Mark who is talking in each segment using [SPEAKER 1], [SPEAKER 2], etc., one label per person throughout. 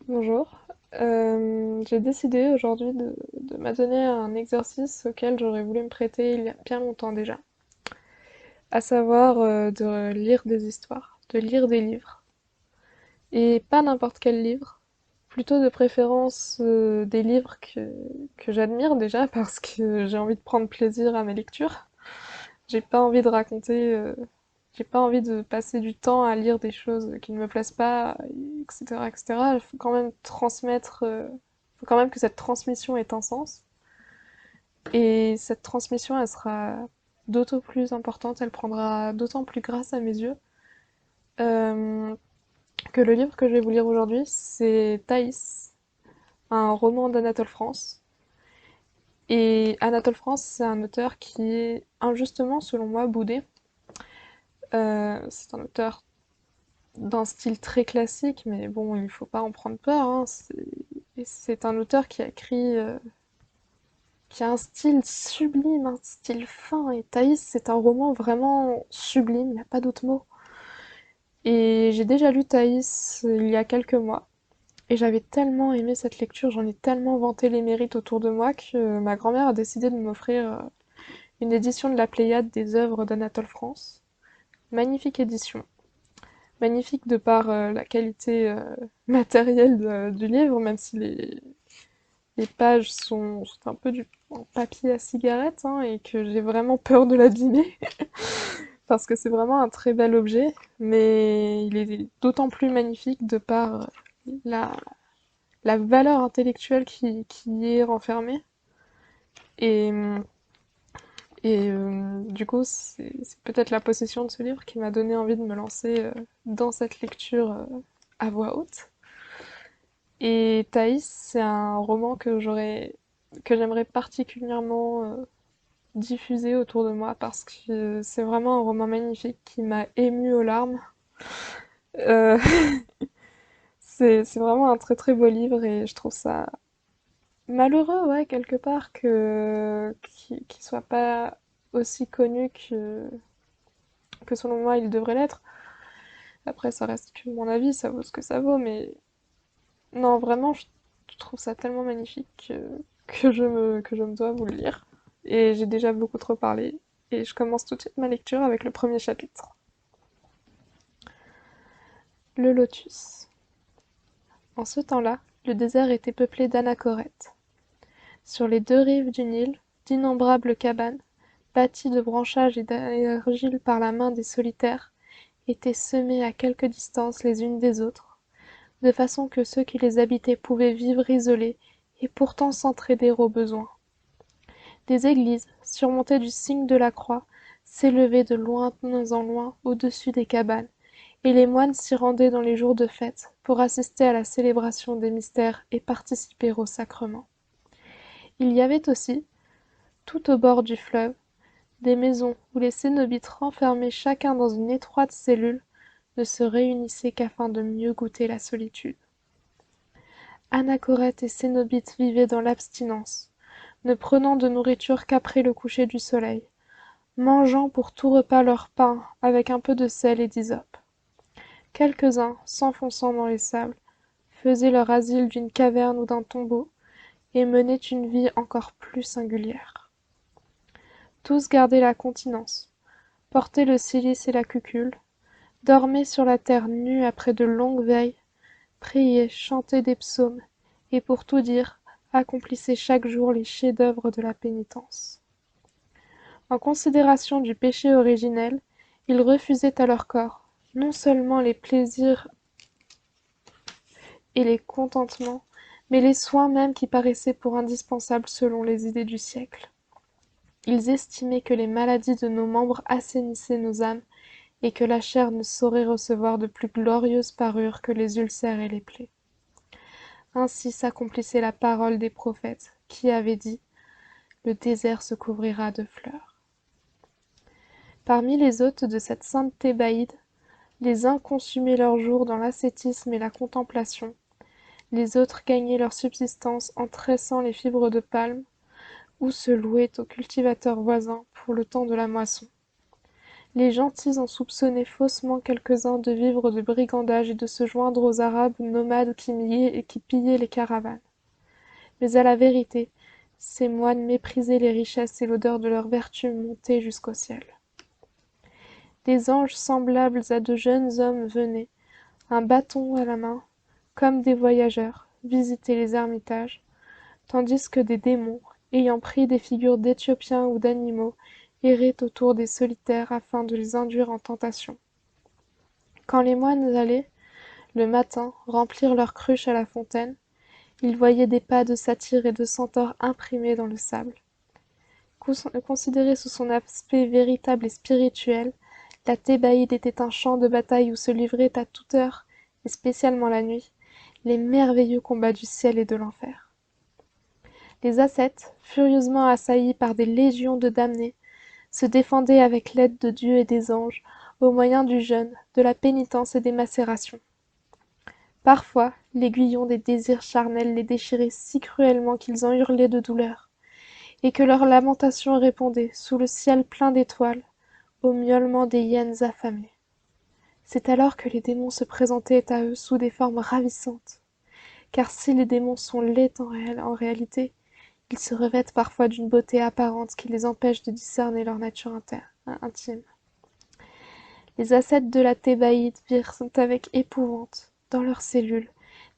[SPEAKER 1] Bonjour. J'ai décidé aujourd'hui de m'adonner à un exercice auquel j'aurais voulu me prêter il y a bien longtemps déjà, à savoir de lire des histoires, de lire des livres. Et pas n'importe quel livre, plutôt de préférence des livres que j'admire déjà parce que j'ai envie de prendre plaisir à mes lectures. J'ai pas envie de raconter, j'ai pas envie de passer du temps à lire des choses qui ne me plaisent pas, etc., etc. Il faut quand même transmettre, faut quand même que cette transmission ait un sens. Et cette transmission, elle sera d'autant plus importante, elle prendra d'autant plus grâce à mes yeux, euh, que le livre que je vais vous lire aujourd'hui, c'est Thaïs, un roman d'Anatole France. Et Anatole France, c'est un auteur qui est injustement, selon moi, boudé. C'est un auteur d'un style très classique, mais bon, il faut pas en prendre peur, hein. C'est un auteur qui a écrit, qui a un style sublime, un style fin. Et Thaïs, c'est un roman vraiment sublime, il n'y a pas d'autre mot. Et j'ai déjà lu Thaïs il y a quelques mois. Et j'avais tellement aimé cette lecture, j'en ai tellement vanté les mérites autour de moi que ma grand-mère a décidé de m'offrir une édition de la Pléiade des œuvres d'Anatole France. Magnifique édition. Magnifique de par la qualité matérielle du livre, même si les pages sont un peu en papier à cigarette, hein, et que j'ai vraiment peur de l'abîmer, parce que c'est vraiment un très bel objet, mais il est d'autant plus magnifique de par la, la valeur intellectuelle qui y est renfermée. Et, du coup, c'est peut-être la possession de ce livre qui m'a donné envie de me lancer dans cette lecture à voix haute. Et Thaïs, c'est un roman que j'aimerais particulièrement diffuser autour de moi parce que c'est vraiment un roman magnifique qui m'a émue aux larmes. Euh, c'est vraiment un très très beau livre et je trouve ça malheureux, ouais, quelque part, qu'il soit pas aussi connu que selon moi il devrait l'être. Après, ça reste que mon avis, ça vaut ce que ça vaut, mais non, vraiment, je trouve ça tellement magnifique que je me dois vous le lire. Et j'ai déjà beaucoup trop parlé, et je commence tout de suite ma lecture avec le premier chapitre. Le lotus. En ce temps-là, le désert était peuplé d'anachorètes. Sur les deux rives du Nil, d'innombrables cabanes, bâties de branchages et d'argile par la main des solitaires, étaient semées à quelque distance les unes des autres, de façon que ceux qui les habitaient pouvaient vivre isolés et pourtant s'entraider au besoin. Des églises, surmontées du signe de la croix, s'élevaient de loin en loin au-dessus des cabanes, et les moines s'y rendaient dans les jours de fête pour assister à la célébration des mystères et participer aux sacrements. Il y avait aussi, tout au bord du fleuve, des maisons où les cénobites renfermés chacun dans une étroite cellule ne se réunissaient qu'afin de mieux goûter la solitude. Anachorètes et cénobites vivaient dans l'abstinence, ne prenant de nourriture qu'après le coucher du soleil, mangeant pour tout repas leur pain avec un peu de sel et d'hysope. Quelques-uns, s'enfonçant dans les sables, faisaient leur asile d'une caverne ou d'un tombeau, et menaient une vie encore plus singulière. Tous gardaient la continence, portaient le cilice et la cucule, dormaient sur la terre nue après de longues veilles, priaient, chantaient des psaumes, et pour tout dire, accomplissaient chaque jour les chefs-d'œuvre de la pénitence. En considération du péché originel, ils refusaient à leur corps, non seulement les plaisirs et les contentements, mais les soins mêmes qui paraissaient pour indispensables selon les idées du siècle. Ils estimaient que les maladies de nos membres assainissaient nos âmes, et que la chair ne saurait recevoir de plus glorieuses parures que les ulcères et les plaies. Ainsi s'accomplissait la parole des prophètes, qui avaient dit « Le désert se couvrira de fleurs ». Parmi les hôtes de cette sainte Thébaïde, les uns consumaient leurs jours dans l'ascétisme et la contemplation, les autres gagnaient leur subsistance en tressant les fibres de palme, ou se louaient aux cultivateurs voisins pour le temps de la moisson. Les gentils en soupçonnaient faussement quelques-uns de vivre de brigandage et de se joindre aux Arabes nomades qui pillaient les caravanes. Mais à la vérité, ces moines méprisaient les richesses et l'odeur de leur vertu montée jusqu'au ciel. Des anges semblables à de jeunes hommes venaient, un bâton à la main, comme des voyageurs, visiter les ermitages, tandis que des démons, ayant pris des figures d'Éthiopiens ou d'animaux, erraient autour des solitaires afin de les induire en tentation. Quand les moines allaient, le matin, remplir leurs cruches à la fontaine, ils voyaient des pas de satyres et de centaures imprimés dans le sable. Considérée sous son aspect véritable et spirituel, la Thébaïde était un champ de bataille où se livraient à toute heure, et spécialement la nuit, les merveilleux combats du ciel et de l'enfer. Les ascètes, furieusement assaillis par des légions de damnés, se défendaient avec l'aide de Dieu et des anges, au moyen du jeûne, de la pénitence et des macérations. Parfois, l'aiguillon des désirs charnels les déchirait si cruellement qu'ils en hurlaient de douleur, et que leurs lamentations répondaient, sous le ciel plein d'étoiles, au miaulement des hyènes affamées. C'est alors que les démons se présentaient à eux sous des formes ravissantes, car si les démons sont laids en réalité, ils se revêtent parfois d'une beauté apparente qui les empêche de discerner leur nature intime. Les ascètes de la Thébaïde virent avec épouvante, dans leurs cellules,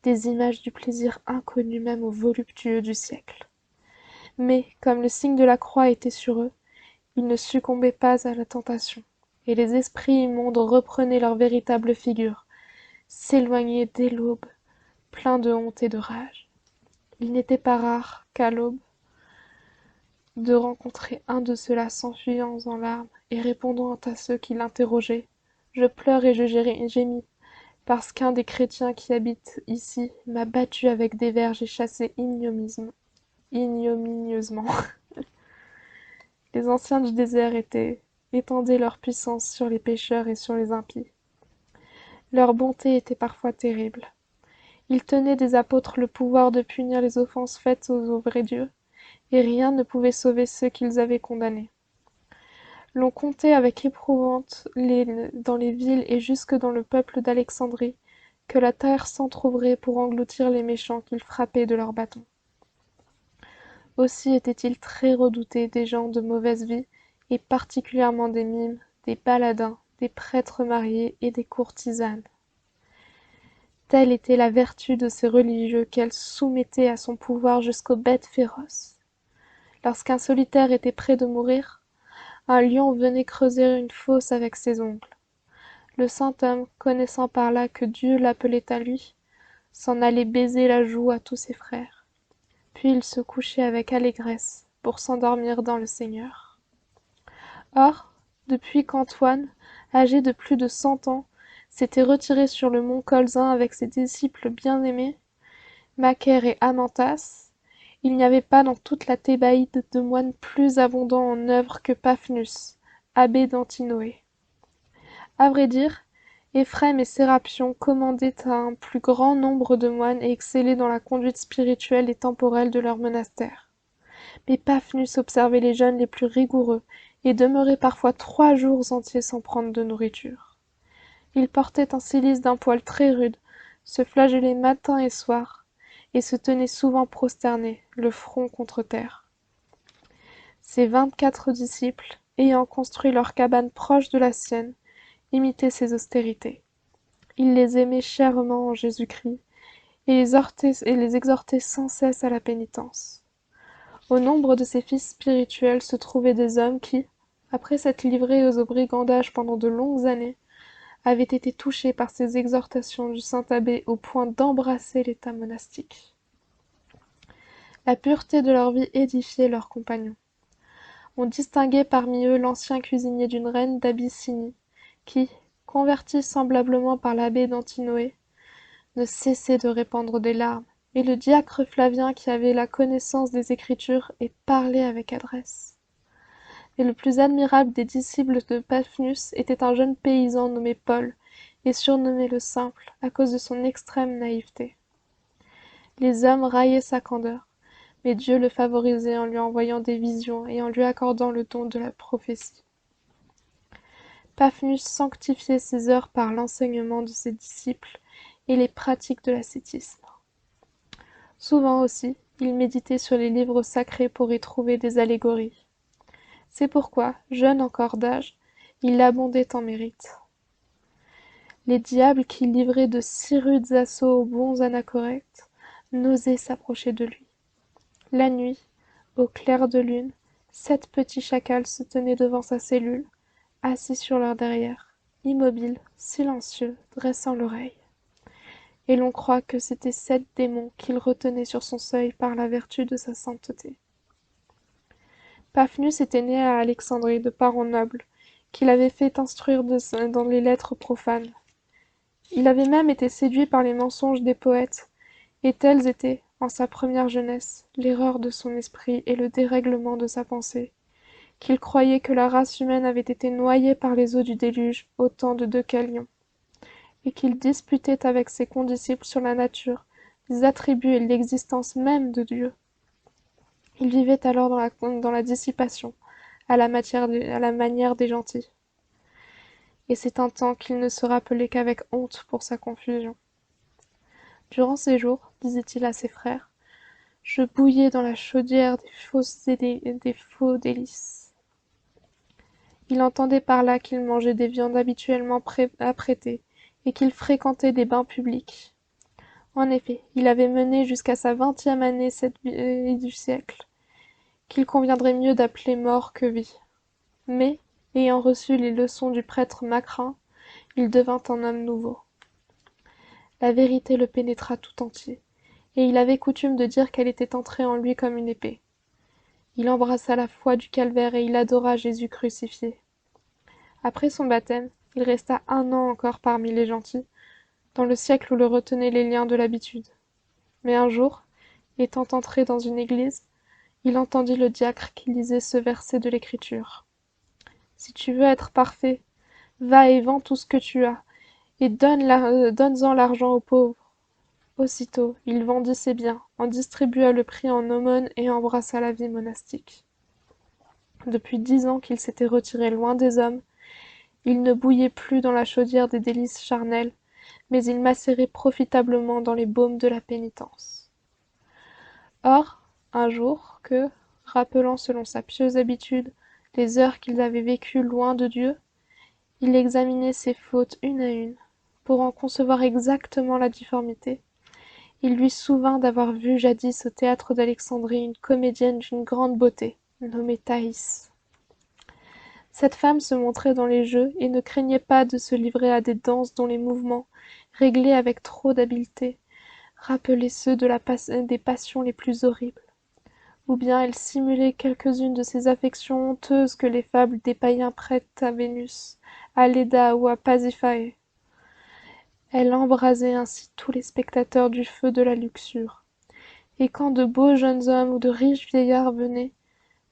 [SPEAKER 1] des images du plaisir inconnu même aux voluptueux du siècle. Mais, comme le signe de la croix était sur eux, ils ne succombaient pas à la tentation, et les esprits immondes reprenaient leur véritable figure, s'éloignaient dès l'aube, pleins de honte et de rage. Il n'était pas rare, qu'à l'aube, de rencontrer un de ceux-là s'enfuyant en larmes et répondant à ceux qui l'interrogeaient. Je pleure et je gémis, parce qu'un des chrétiens qui habitent ici m'a battu avec des verges et chassé ignominieusement. Les anciens du désert étendaient leur puissance sur les pécheurs et sur les impies. Leur bonté était parfois terrible. Ils tenaient des apôtres le pouvoir de punir les offenses faites aux vrais dieux, et rien ne pouvait sauver ceux qu'ils avaient condamnés. L'on comptait avec épouvante dans les villes et jusque dans le peuple d'Alexandrie que la terre s'entr'ouvrait pour engloutir les méchants qu'ils frappaient de leurs bâtons. Aussi étaient-ils très redoutés des gens de mauvaise vie, et particulièrement des mimes, des baladins, des prêtres mariés et des courtisanes. Telle était la vertu de ces religieux qu'elles soumettaient à son pouvoir jusqu'aux bêtes féroces. Lorsqu'un solitaire était près de mourir, un lion venait creuser une fosse avec ses ongles. Le saint homme, connaissant par là que Dieu l'appelait à lui, s'en allait baiser la joue à tous ses frères. Puis il se couchait avec allégresse pour s'endormir dans le Seigneur. Or, depuis qu'Antoine, âgé de plus de 100 ans, s'était retiré sur le mont Colzin avec ses disciples bien-aimés, Macaire et Amantas, il n'y avait pas dans toute la Thébaïde de moines plus abondants en œuvre que Paphnus, abbé d'Antinoé. À vrai dire, Éphrem et Sérapion commandaient à un plus grand nombre de moines et excellaient dans la conduite spirituelle et temporelle de leur monastère. Mais Paphnus observait les jeûnes les plus rigoureux et demeurait parfois 3 jours entiers sans prendre de nourriture. Il portait un cilice d'un poil très rude, se flagellait matin et soir, et se tenait souvent prosterné, le front contre terre. Ses 24 disciples, ayant construit leur cabane proche de la sienne, imitaient ses austérités. Il les aimait chèrement en Jésus-Christ, et les exhortait sans cesse à la pénitence. Au nombre de ses fils spirituels se trouvaient des hommes qui, après s'être livrés aux brigandages pendant de longues années, avaient été touchés par ces exhortations du saint abbé au point d'embrasser l'état monastique. La pureté de leur vie édifiait leurs compagnons. On distinguait parmi eux l'ancien cuisinier d'une reine d'Abyssinie, qui, converti semblablement par l'abbé d'Antinoé, ne cessait de répandre des larmes, et le diacre Flavien qui avait la connaissance des Écritures et parlait avec adresse. Et le plus admirable des disciples de Paphnus était un jeune paysan nommé Paul, et surnommé le Simple à cause de son extrême naïveté. Les hommes raillaient sa candeur, mais Dieu le favorisait en lui envoyant des visions et en lui accordant le don de la prophétie. Paphnus sanctifiait ses heures par l'enseignement de ses disciples et les pratiques de l'ascétisme. Souvent aussi, il méditait sur les livres sacrés pour y trouver des allégories. C'est pourquoi, jeune encore d'âge, il abondait en mérites. Les diables qui livraient de si rudes assauts aux bons anachorètes n'osaient s'approcher de lui. La nuit, au clair de lune, 7 petits chacals se tenaient devant sa cellule, assis sur leur derrière, immobiles, silencieux, dressant l'oreille. Et l'on croit que c'étaient 7 démons qu'il retenait sur son seuil par la vertu de sa sainteté. Paphnus était né à Alexandrie de parents nobles, qu'il avait fait instruire dans les lettres profanes. Il avait même été séduit par les mensonges des poètes, et telles étaient, en sa première jeunesse, l'erreur de son esprit et le dérèglement de sa pensée, qu'il croyait que la race humaine avait été noyée par les eaux du déluge au temps de Deucalion, et qu'il disputait avec ses condisciples sur la nature, les attributs et l'existence même de Dieu. Il vivait alors dans la dissipation, à la manière des gentils. Et c'est un temps qu'il ne se rappelait qu'avec honte pour sa confusion. Durant ces jours, disait-il à ses frères, je bouillais dans la chaudière des faux délices. Il entendait par là qu'il mangeait des viandes habituellement apprêtées et qu'il fréquentait des bains publics. En effet, il avait mené jusqu'à sa 20e année cette vie du siècle, qu'il conviendrait mieux d'appeler mort que vie. Mais, ayant reçu les leçons du prêtre Macrin, il devint un homme nouveau. La vérité le pénétra tout entier, et il avait coutume de dire qu'elle était entrée en lui comme une épée. Il embrassa la foi du calvaire et il adora Jésus crucifié. Après son baptême, il resta 1 an encore parmi les gentils, dans le siècle où le retenaient les liens de l'habitude. Mais un jour, étant entré dans une église, il entendit le diacre qui lisait ce verset de l'Écriture. « Si tu veux être parfait, va et vends tout ce que tu as, et donne-en l'argent aux pauvres. » Aussitôt, il vendit ses biens, en distribua le prix en aumônes et embrassa la vie monastique. Depuis 10 ans qu'il s'était retiré loin des hommes, il ne bouillait plus dans la chaudière des délices charnelles, mais il macérait profitablement dans les baumes de la pénitence. Or, un jour que, rappelant selon sa pieuse habitude les heures qu'il avait vécues loin de Dieu, il examinait ses fautes une à une, pour en concevoir exactement la difformité. Il lui souvint d'avoir vu jadis au théâtre d'Alexandrie une comédienne d'une grande beauté, nommée Thaïs. Cette femme se montrait dans les jeux et ne craignait pas de se livrer à des danses dont les mouvements, réglés avec trop d'habileté, rappelaient ceux des passions les plus horribles. Ou bien elle simulait quelques-unes de ces affections honteuses que les fables des païens prêtent à Vénus, à Léda ou à Pasiphaë. Elle embrasait ainsi tous les spectateurs du feu de la luxure. Et quand de beaux jeunes hommes ou de riches vieillards venaient,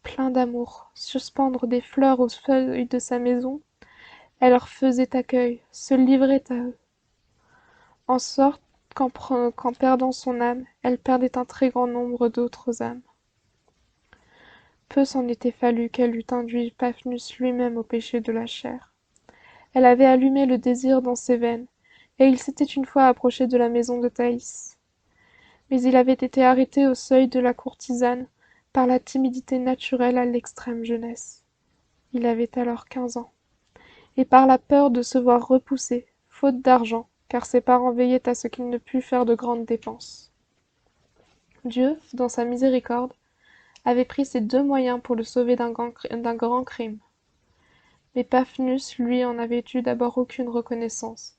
[SPEAKER 1] pleins d'amour, suspendre des fleurs aux feuilles de sa maison, elle leur faisait accueil, se livrait à eux. En sorte qu'en perdant son âme, elle perdait un très grand nombre d'autres âmes. Peu s'en était fallu qu'elle eût induit Paphnus lui-même au péché de la chair. Elle avait allumé le désir dans ses veines, et il s'était une fois approché de la maison de Thaïs. Mais il avait été arrêté au seuil de la courtisane par la timidité naturelle à l'extrême jeunesse. Il avait alors 15 ans. Et par la peur de se voir repoussé, faute d'argent, car ses parents veillaient à ce qu'il ne pût faire de grandes dépenses. Dieu, dans sa miséricorde, avait pris ces 2 moyens pour le sauver d'un grand crime. Mais Paphnus, lui, en avait eu d'abord aucune reconnaissance,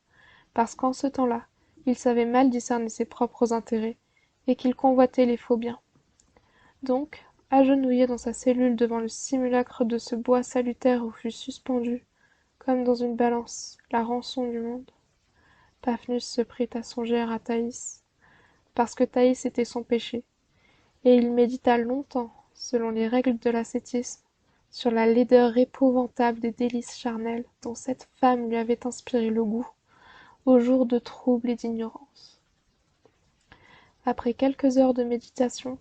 [SPEAKER 1] parce qu'en ce temps-là, il savait mal discerner ses propres intérêts, et qu'il convoitait les faux biens. Donc, agenouillé dans sa cellule devant le simulacre de ce bois salutaire où fut suspendue, comme dans une balance, la rançon du monde, Paphnus se prit à songer à Thaïs, parce que Thaïs était son péché, et il médita longtemps, selon les règles de l'ascétisme, sur la laideur épouvantable des délices charnelles dont cette femme lui avait inspiré le goût, aux jours de trouble et d'ignorance. Après quelques heures de méditation,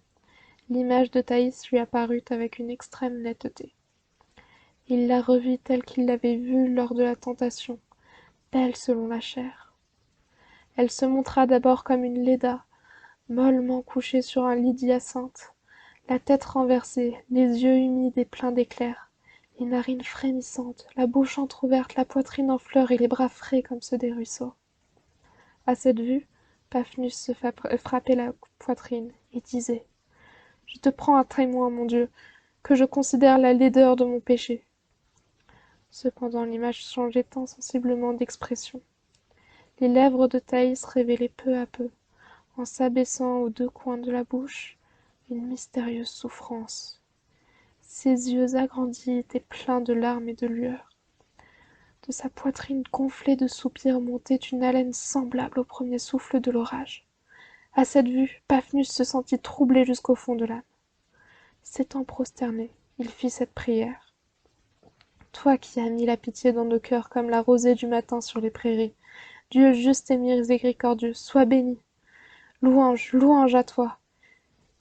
[SPEAKER 1] l'image de Thaïs lui apparut avec une extrême netteté. Il la revit telle qu'il l'avait vue lors de la tentation, belle selon la chair. Elle se montra d'abord comme une Léda, mollement couchée sur un lit d'hyacinthe, la tête renversée, les yeux humides et pleins d'éclairs, les narines frémissantes, la bouche entr'ouverte, la poitrine en fleurs et les bras frais comme ceux des ruisseaux. À cette vue, Paphnus se frappait la poitrine et disait: Je te prends à témoin, mon Dieu, que je considère la laideur de mon péché. Cependant l'image changeait insensiblement d'expression. Les lèvres de Thaïs révélaient peu à peu, en s'abaissant aux deux coins de la bouche, une mystérieuse souffrance. Ses yeux agrandis étaient pleins de larmes et de lueurs. De sa poitrine gonflée de soupirs montait une haleine semblable au premier souffle de l'orage. À cette vue, Paphnus se sentit troublé jusqu'au fond de l'âme. S'étant prosterné, il fit cette prière. Toi qui as mis la pitié dans nos cœurs comme la rosée du matin sur les prairies, Dieu juste et miséricordieux, sois béni. Louange, louange à toi.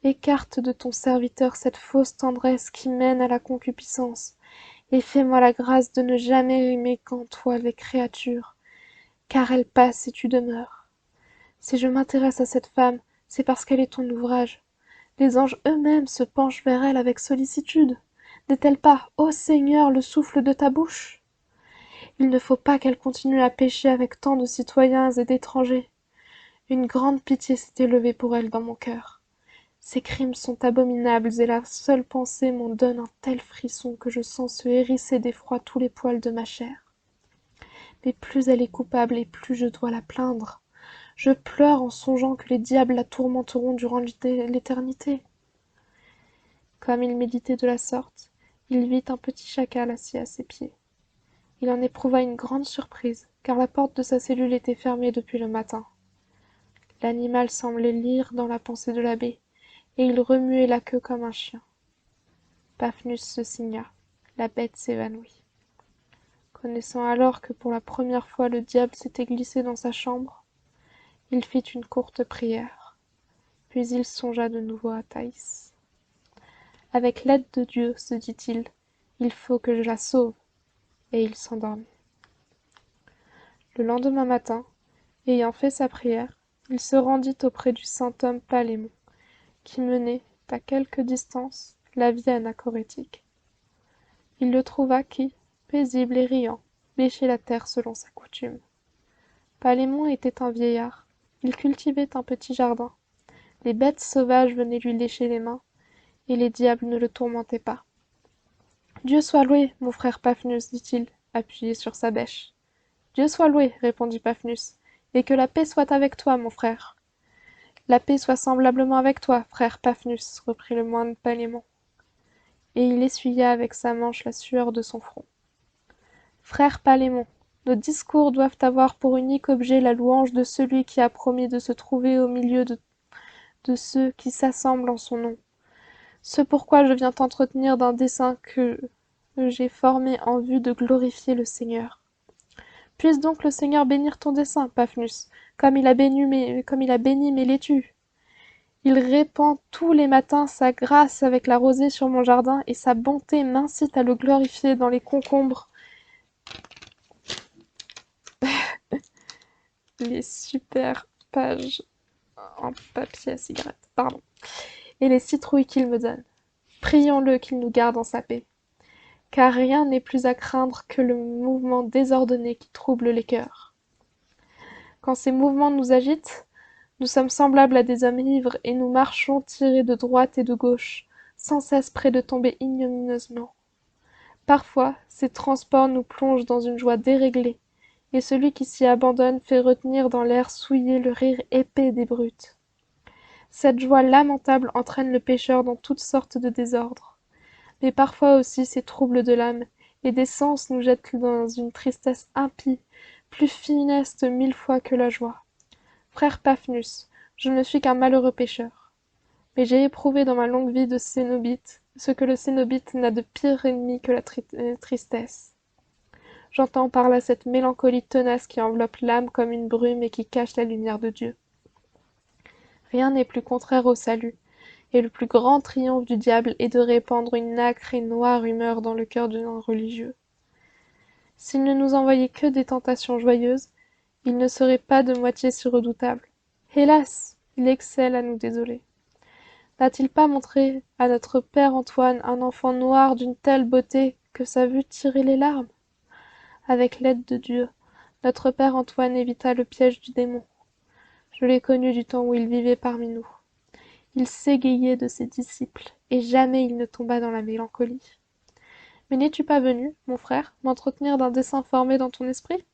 [SPEAKER 1] Écarte de ton serviteur cette fausse tendresse qui mène à la concupiscence, et fais-moi la grâce de ne jamais aimer qu'en toi les créatures, car elles passent et tu demeures. Si je m'intéresse à cette femme, c'est parce qu'elle est ton ouvrage. Les anges eux-mêmes se penchent vers elle avec sollicitude. N'est-elle pas, ô Seigneur, le souffle de ta bouche? Il ne faut pas qu'elle continue à pécher avec tant de citoyens et d'étrangers. Une grande pitié s'est élevée pour elle dans mon cœur. Ses crimes sont abominables et la seule pensée m'en donne un tel frisson que je sens se hérisser d'effroi tous les poils de ma chair. Mais plus elle est coupable et plus je dois la plaindre. Je pleure en songeant que les diables la tourmenteront durant l'éternité. Comme il méditait de la sorte, il vit un petit chacal assis à ses pieds. Il en éprouva une grande surprise, car la porte de sa cellule était fermée depuis le matin. L'animal semblait lire dans la pensée de l'abbé, et il remuait la queue comme un chien. Paphnus se signa. La bête s'évanouit. Connaissant alors que pour la première fois le diable s'était glissé dans sa chambre, il fit une courte prière. Puis il songea de nouveau à Thaïs. Avec l'aide de Dieu, se dit-il, il faut que je la sauve. Et il s'endormit. Le lendemain matin, ayant fait sa prière, il se rendit auprès du saint homme Palémon, qui menait, à quelque distance, la vie anachorétique. Il le trouva qui, paisible et riant, léchait la terre selon sa coutume. Palémon était un vieillard. Il cultivait un petit jardin. Les bêtes sauvages venaient lui lécher les mains, et les diables ne le tourmentaient pas. Dieu soit loué, mon frère Paphnus, dit-il, appuyé sur sa bêche. Dieu soit loué, répondit Paphnus, et que la paix soit avec toi, mon frère. La paix soit semblablement avec toi, frère Paphnus, reprit le moine Palémon, et il essuya avec sa manche la sueur de son front. Frère Palémon, nos discours doivent avoir pour unique objet la louange de celui qui a promis de se trouver au milieu de ceux qui s'assemblent en son nom. Ce pourquoi je viens t'entretenir d'un dessein que j'ai formé en vue de glorifier le Seigneur. Puisse donc le Seigneur bénir ton dessein, Paphnus, comme il a béni mes laitues. Il répand tous les matins sa grâce avec la rosée sur mon jardin, et sa bonté m'incite à le glorifier dans les concombres, les super pages en papier à cigarette, pardon, et les citrouilles qu'il me donne. Prions-le qu'il nous garde en sa paix, car rien n'est plus à craindre que le mouvement désordonné qui trouble les cœurs. Quand ces mouvements nous agitent, nous sommes semblables à des hommes ivres, et nous marchons tirés de droite et de gauche, sans cesse près de tomber ignominieusement. Parfois, ces transports nous plongent dans une joie déréglée, et celui qui s'y abandonne fait retenir dans l'air souillé le rire épais des brutes. Cette joie lamentable entraîne le pécheur dans toutes sortes de désordres. Mais parfois aussi ces troubles de l'âme et des sens nous jettent dans une tristesse impie, plus funeste mille fois que la joie. Frère Paphnus, je ne suis qu'un malheureux pécheur. Mais j'ai éprouvé dans ma longue vie de cénobite ce que le cénobite n'a de pire ennemi que la tristesse. J'entends par là cette mélancolie tenace qui enveloppe l'âme comme une brume et qui cache la lumière de Dieu. Rien n'est plus contraire au salut, Et le plus grand triomphe du diable est de répandre une âcre et noire humeur dans le cœur d'un religieux. S'il ne nous envoyait que des tentations joyeuses, il ne serait pas de moitié si redoutable. Hélas! Il excelle à nous désoler. N'a-t-il pas montré à notre père Antoine un enfant noir d'une telle beauté que sa vue tirait les larmes? Avec l'aide de Dieu, notre père Antoine évita le piège du démon. Je l'ai connu du temps où il vivait parmi nous. Il s'égayait de ses disciples, et jamais il ne tomba dans la mélancolie. Mais n'es-tu pas venu, mon frère, m'entretenir d'un dessein formé dans ton esprit?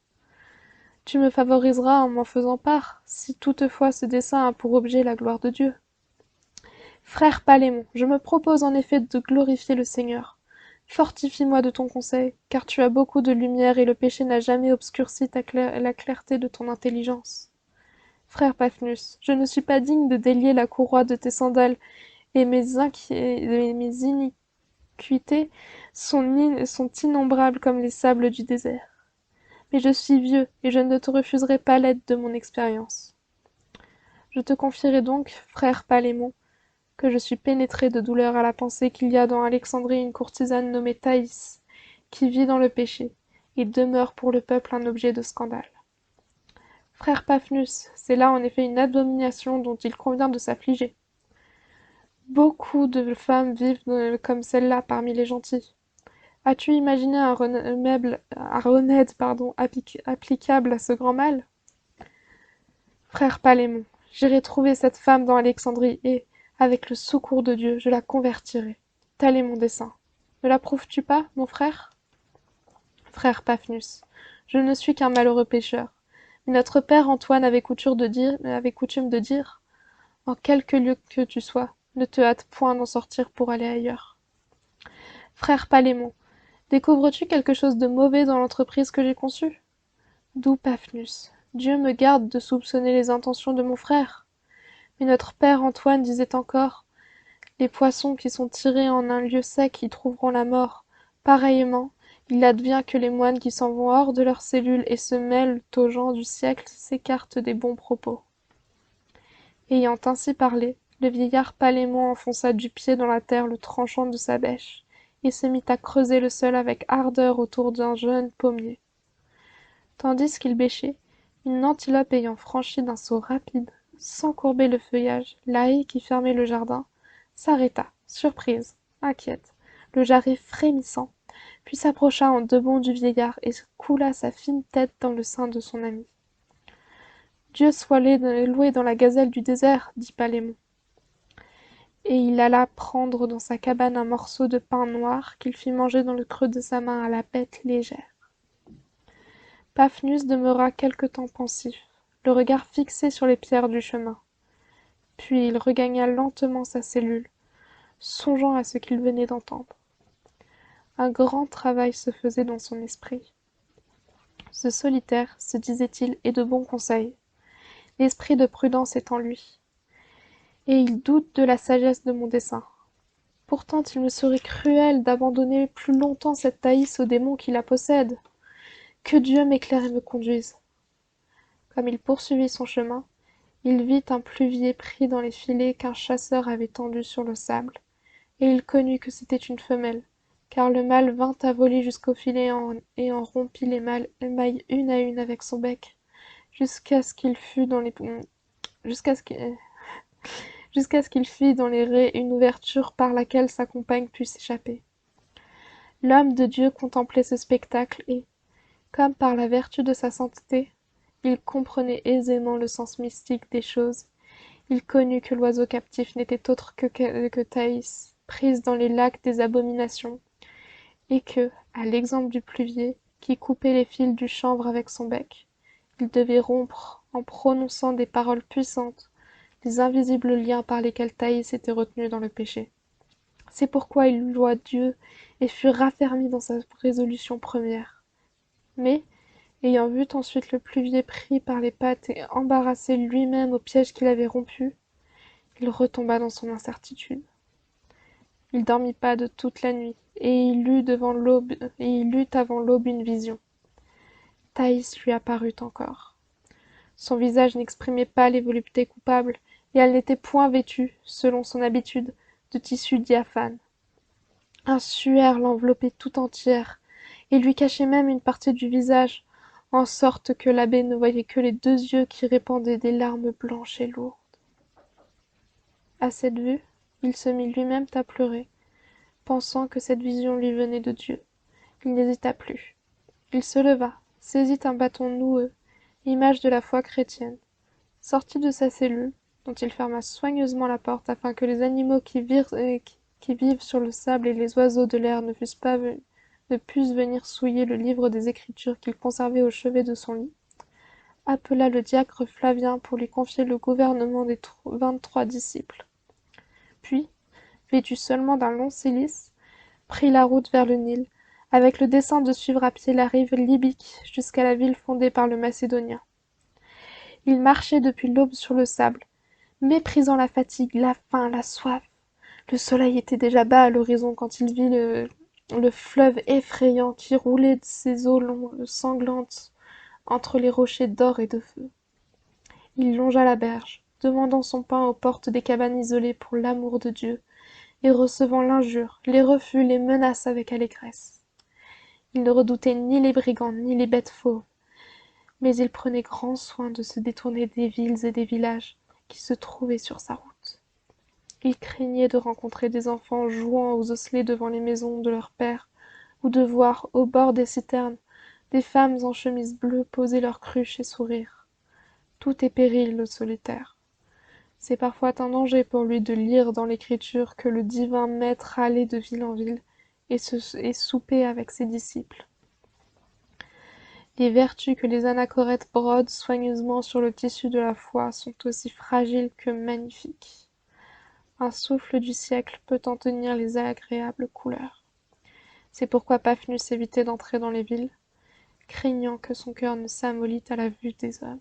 [SPEAKER 1] Tu me favoriseras en m'en faisant part, si toutefois ce dessein a pour objet la gloire de Dieu. Frère Palémon, je me propose en effet de glorifier le Seigneur. Fortifie-moi de ton conseil, car tu as beaucoup de lumière et le péché n'a jamais obscurci la clarté de ton intelligence. Frère Paphnus, je ne suis pas digne de délier la courroie de tes sandales, et mes iniquités sont innombrables comme les sables du désert. Mais je suis vieux, et je ne te refuserai pas l'aide de mon expérience. Je te confierai donc, frère Palémon, que je suis pénétré de douleur à la pensée qu'il y a dans Alexandrie une courtisane nommée Thaïs, qui vit dans le péché, et demeure pour le peuple un objet de scandale. Frère Paphnus, c'est là en effet une abomination dont il convient de s'affliger. Beaucoup de femmes vivent comme celle-là parmi les gentils. As-tu imaginé un remède applicable à ce grand mal? Frère Palémon, j'irai trouver cette femme dans Alexandrie et, avec le secours de Dieu, je la convertirai. Tel est mon dessein. Ne l'approuves-tu pas, mon frère? Frère Paphnus, je ne suis qu'un malheureux pécheur. Mais notre père Antoine avait coutume de dire, en quelque lieu que tu sois, ne te hâte point d'en sortir pour aller ailleurs. Frère Palémon, découvres-tu quelque chose de mauvais dans l'entreprise que j'ai conçue? Doux Paphnus, Dieu me garde de soupçonner les intentions de mon frère. Mais notre père Antoine disait encore, les poissons qui sont tirés en un lieu sec y trouveront la mort. Pareillement, il advient que les moines qui s'en vont hors de leurs cellules et se mêlent aux gens du siècle s'écartent des bons propos. Ayant ainsi parlé, le vieillard Palémon enfonça du pied dans la terre le tranchant de sa bêche, et se mit à creuser le sol avec ardeur autour d'un jeune pommier. Tandis qu'il bêchait, une antilope ayant franchi d'un saut rapide, sans courber le feuillage, la haie qui fermait le jardin, s'arrêta, surprise, inquiète, le jarret frémissant, puis s'approcha en deux bonds du vieillard et coula sa fine tête dans le sein de son ami. Dieu soit loué dans la gazelle du désert, dit Palémon. Et il alla prendre dans sa cabane un morceau de pain noir qu'il fit manger dans le creux de sa main à la bête légère. Paphnus demeura quelque temps pensif, le regard fixé sur les pierres du chemin. Puis il regagna lentement sa cellule, songeant à ce qu'il venait d'entendre. Un grand travail se faisait dans son esprit. Ce solitaire, se disait-il, est de bons conseils. L'esprit de prudence est en lui. Et il doute de la sagesse de mon dessein. Pourtant il me serait cruel d'abandonner plus longtemps cette Thaïs aux démons qui la possèdent. Que Dieu m'éclaire et me conduise. Comme il poursuivit son chemin, il vit un pluvier pris dans les filets qu'un chasseur avait tendus sur le sable, et il connut que c'était une femelle, car le mâle vint à voler jusqu'au filet et en rompit les mailles une à une avec son bec, jusqu'à ce qu'il fût jusqu'à ce qu'il fît dans les raies une ouverture par laquelle sa compagne pût s'échapper. L'homme de Dieu contemplait ce spectacle et, comme par la vertu de sa sainteté, il comprenait aisément le sens mystique des choses. Il connut que l'oiseau captif n'était autre que Thaïs, prise dans les lacs des abominations, et que, à l'exemple du pluvier, qui coupait les fils du chanvre avec son bec, il devait rompre, en prononçant des paroles puissantes, les invisibles liens par lesquels Thaïs était retenue dans le péché. C'est pourquoi il loua Dieu et fut raffermi dans sa résolution première. Mais, ayant vu ensuite le pluvier pris par les pattes et embarrassé lui-même au piège qu'il avait rompu, il retomba dans son incertitude. Il dormit pas de toute la nuit, et il eut avant l'aube une vision. Thaïs lui apparut encore. Son visage n'exprimait pas les voluptés coupables, et elle n'était point vêtue, selon son habitude, de tissu diaphane. Un suaire l'enveloppait tout entière, et lui cachait même une partie du visage, en sorte que l'abbé ne voyait que les 2 yeux qui répandaient des larmes blanches et lourdes. À cette vue, il se mit lui-même à pleurer, pensant que cette vision lui venait de Dieu. Il n'hésita plus. Il se leva, saisit un bâton noueux, image de la foi chrétienne, sortit de sa cellule, dont il ferma soigneusement la porte afin que les animaux qui vivent sur le sable et les oiseaux de l'air ne pussent venir souiller le livre des Écritures qu'il conservait au chevet de son lit, appela le diacre Flavien pour lui confier le gouvernement des 23 disciples. Puis, vêtu seulement d'un long cilice, prit la route vers le Nil, avec le dessein de suivre à pied la rive libyque jusqu'à la ville fondée par le Macédonien. Il marchait depuis l'aube sur le sable, méprisant la fatigue, la faim, la soif. Le soleil était déjà bas à l'horizon quand il vit le fleuve effrayant qui roulait de ses eaux sanglantes entre les rochers d'or et de feu. Il longea la berge, demandant son pain aux portes des cabanes isolées pour l'amour de Dieu, et recevant l'injure, les refus, les menaces avec allégresse. Il ne redoutait ni les brigands ni les bêtes fauves, mais il prenait grand soin de se détourner des villes et des villages qui se trouvaient sur sa route. Il craignait de rencontrer des enfants jouant aux osselets devant les maisons de leur père, ou de voir, au bord des citernes, des femmes en chemise bleue poser leurs cruches et sourire. Tout est péril, le solitaire. C'est parfois un danger pour lui de lire dans l'Écriture que le divin maître allait de ville en ville et soupait avec ses disciples. Les vertus que les anachorètes brodent soigneusement sur le tissu de la foi sont aussi fragiles que magnifiques. Un souffle du siècle peut en tenir les agréables couleurs. C'est pourquoi Paphnus évitait d'entrer dans les villes, craignant que son cœur ne s'amollît à la vue des hommes.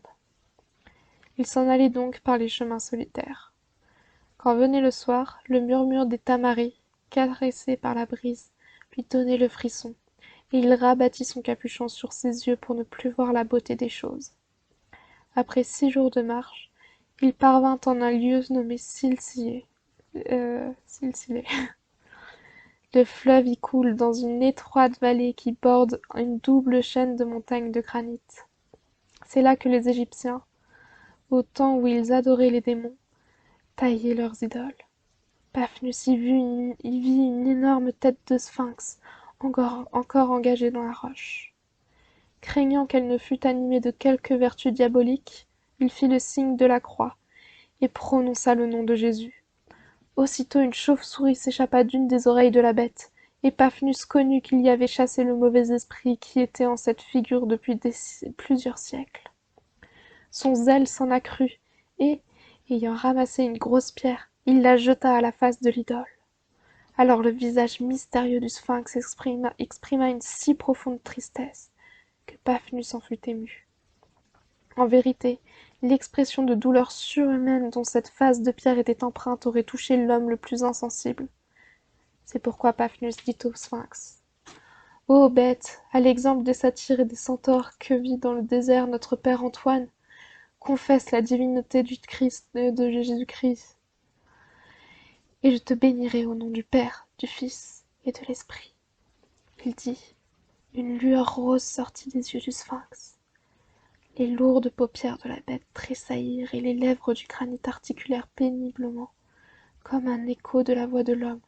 [SPEAKER 1] Il s'en allait donc par les chemins solitaires. Quand venait le soir, le murmure des tamaris, caressé par la brise, lui donnait le frisson, et il rabattit son capuchon sur ses yeux pour ne plus voir la beauté des choses. Après 6 jours de marche, il parvint en un lieu nommé Silsilé. Le fleuve y coule dans une étroite vallée qui borde une double chaîne de montagnes de granit. C'est là que les Égyptiens, au temps où ils adoraient les démons, taillaient leurs idoles. Paphnus y vit une énorme tête de sphinx, encore engagée dans la roche. Craignant qu'elle ne fût animée de quelque vertu diabolique, il fit le signe de la croix et prononça le nom de Jésus. Aussitôt une chauve-souris s'échappa d'une des oreilles de la bête, et Paphnus connut qu'il y avait chassé le mauvais esprit qui était en cette figure depuis plusieurs siècles. Son zèle s'en accrut, et, ayant ramassé une grosse pierre, il la jeta à la face de l'idole. Alors le visage mystérieux du sphinx exprima une si profonde tristesse que Paphnus en fut ému. En vérité, l'expression de douleur surhumaine dont cette face de pierre était empreinte aurait touché l'homme le plus insensible. C'est pourquoi Paphnus dit au sphinx: Ô bête, à l'exemple des satyres et des centaures que vit dans le désert notre père Antoine, confesse la divinité de Jésus-Christ, et je te bénirai au nom du Père, du Fils et de l'Esprit. Il dit. Une lueur rose sortit des yeux du sphinx. Les lourdes paupières de la bête tressaillirent et les lèvres du granit articulèrent péniblement, comme un écho de la voix de l'homme,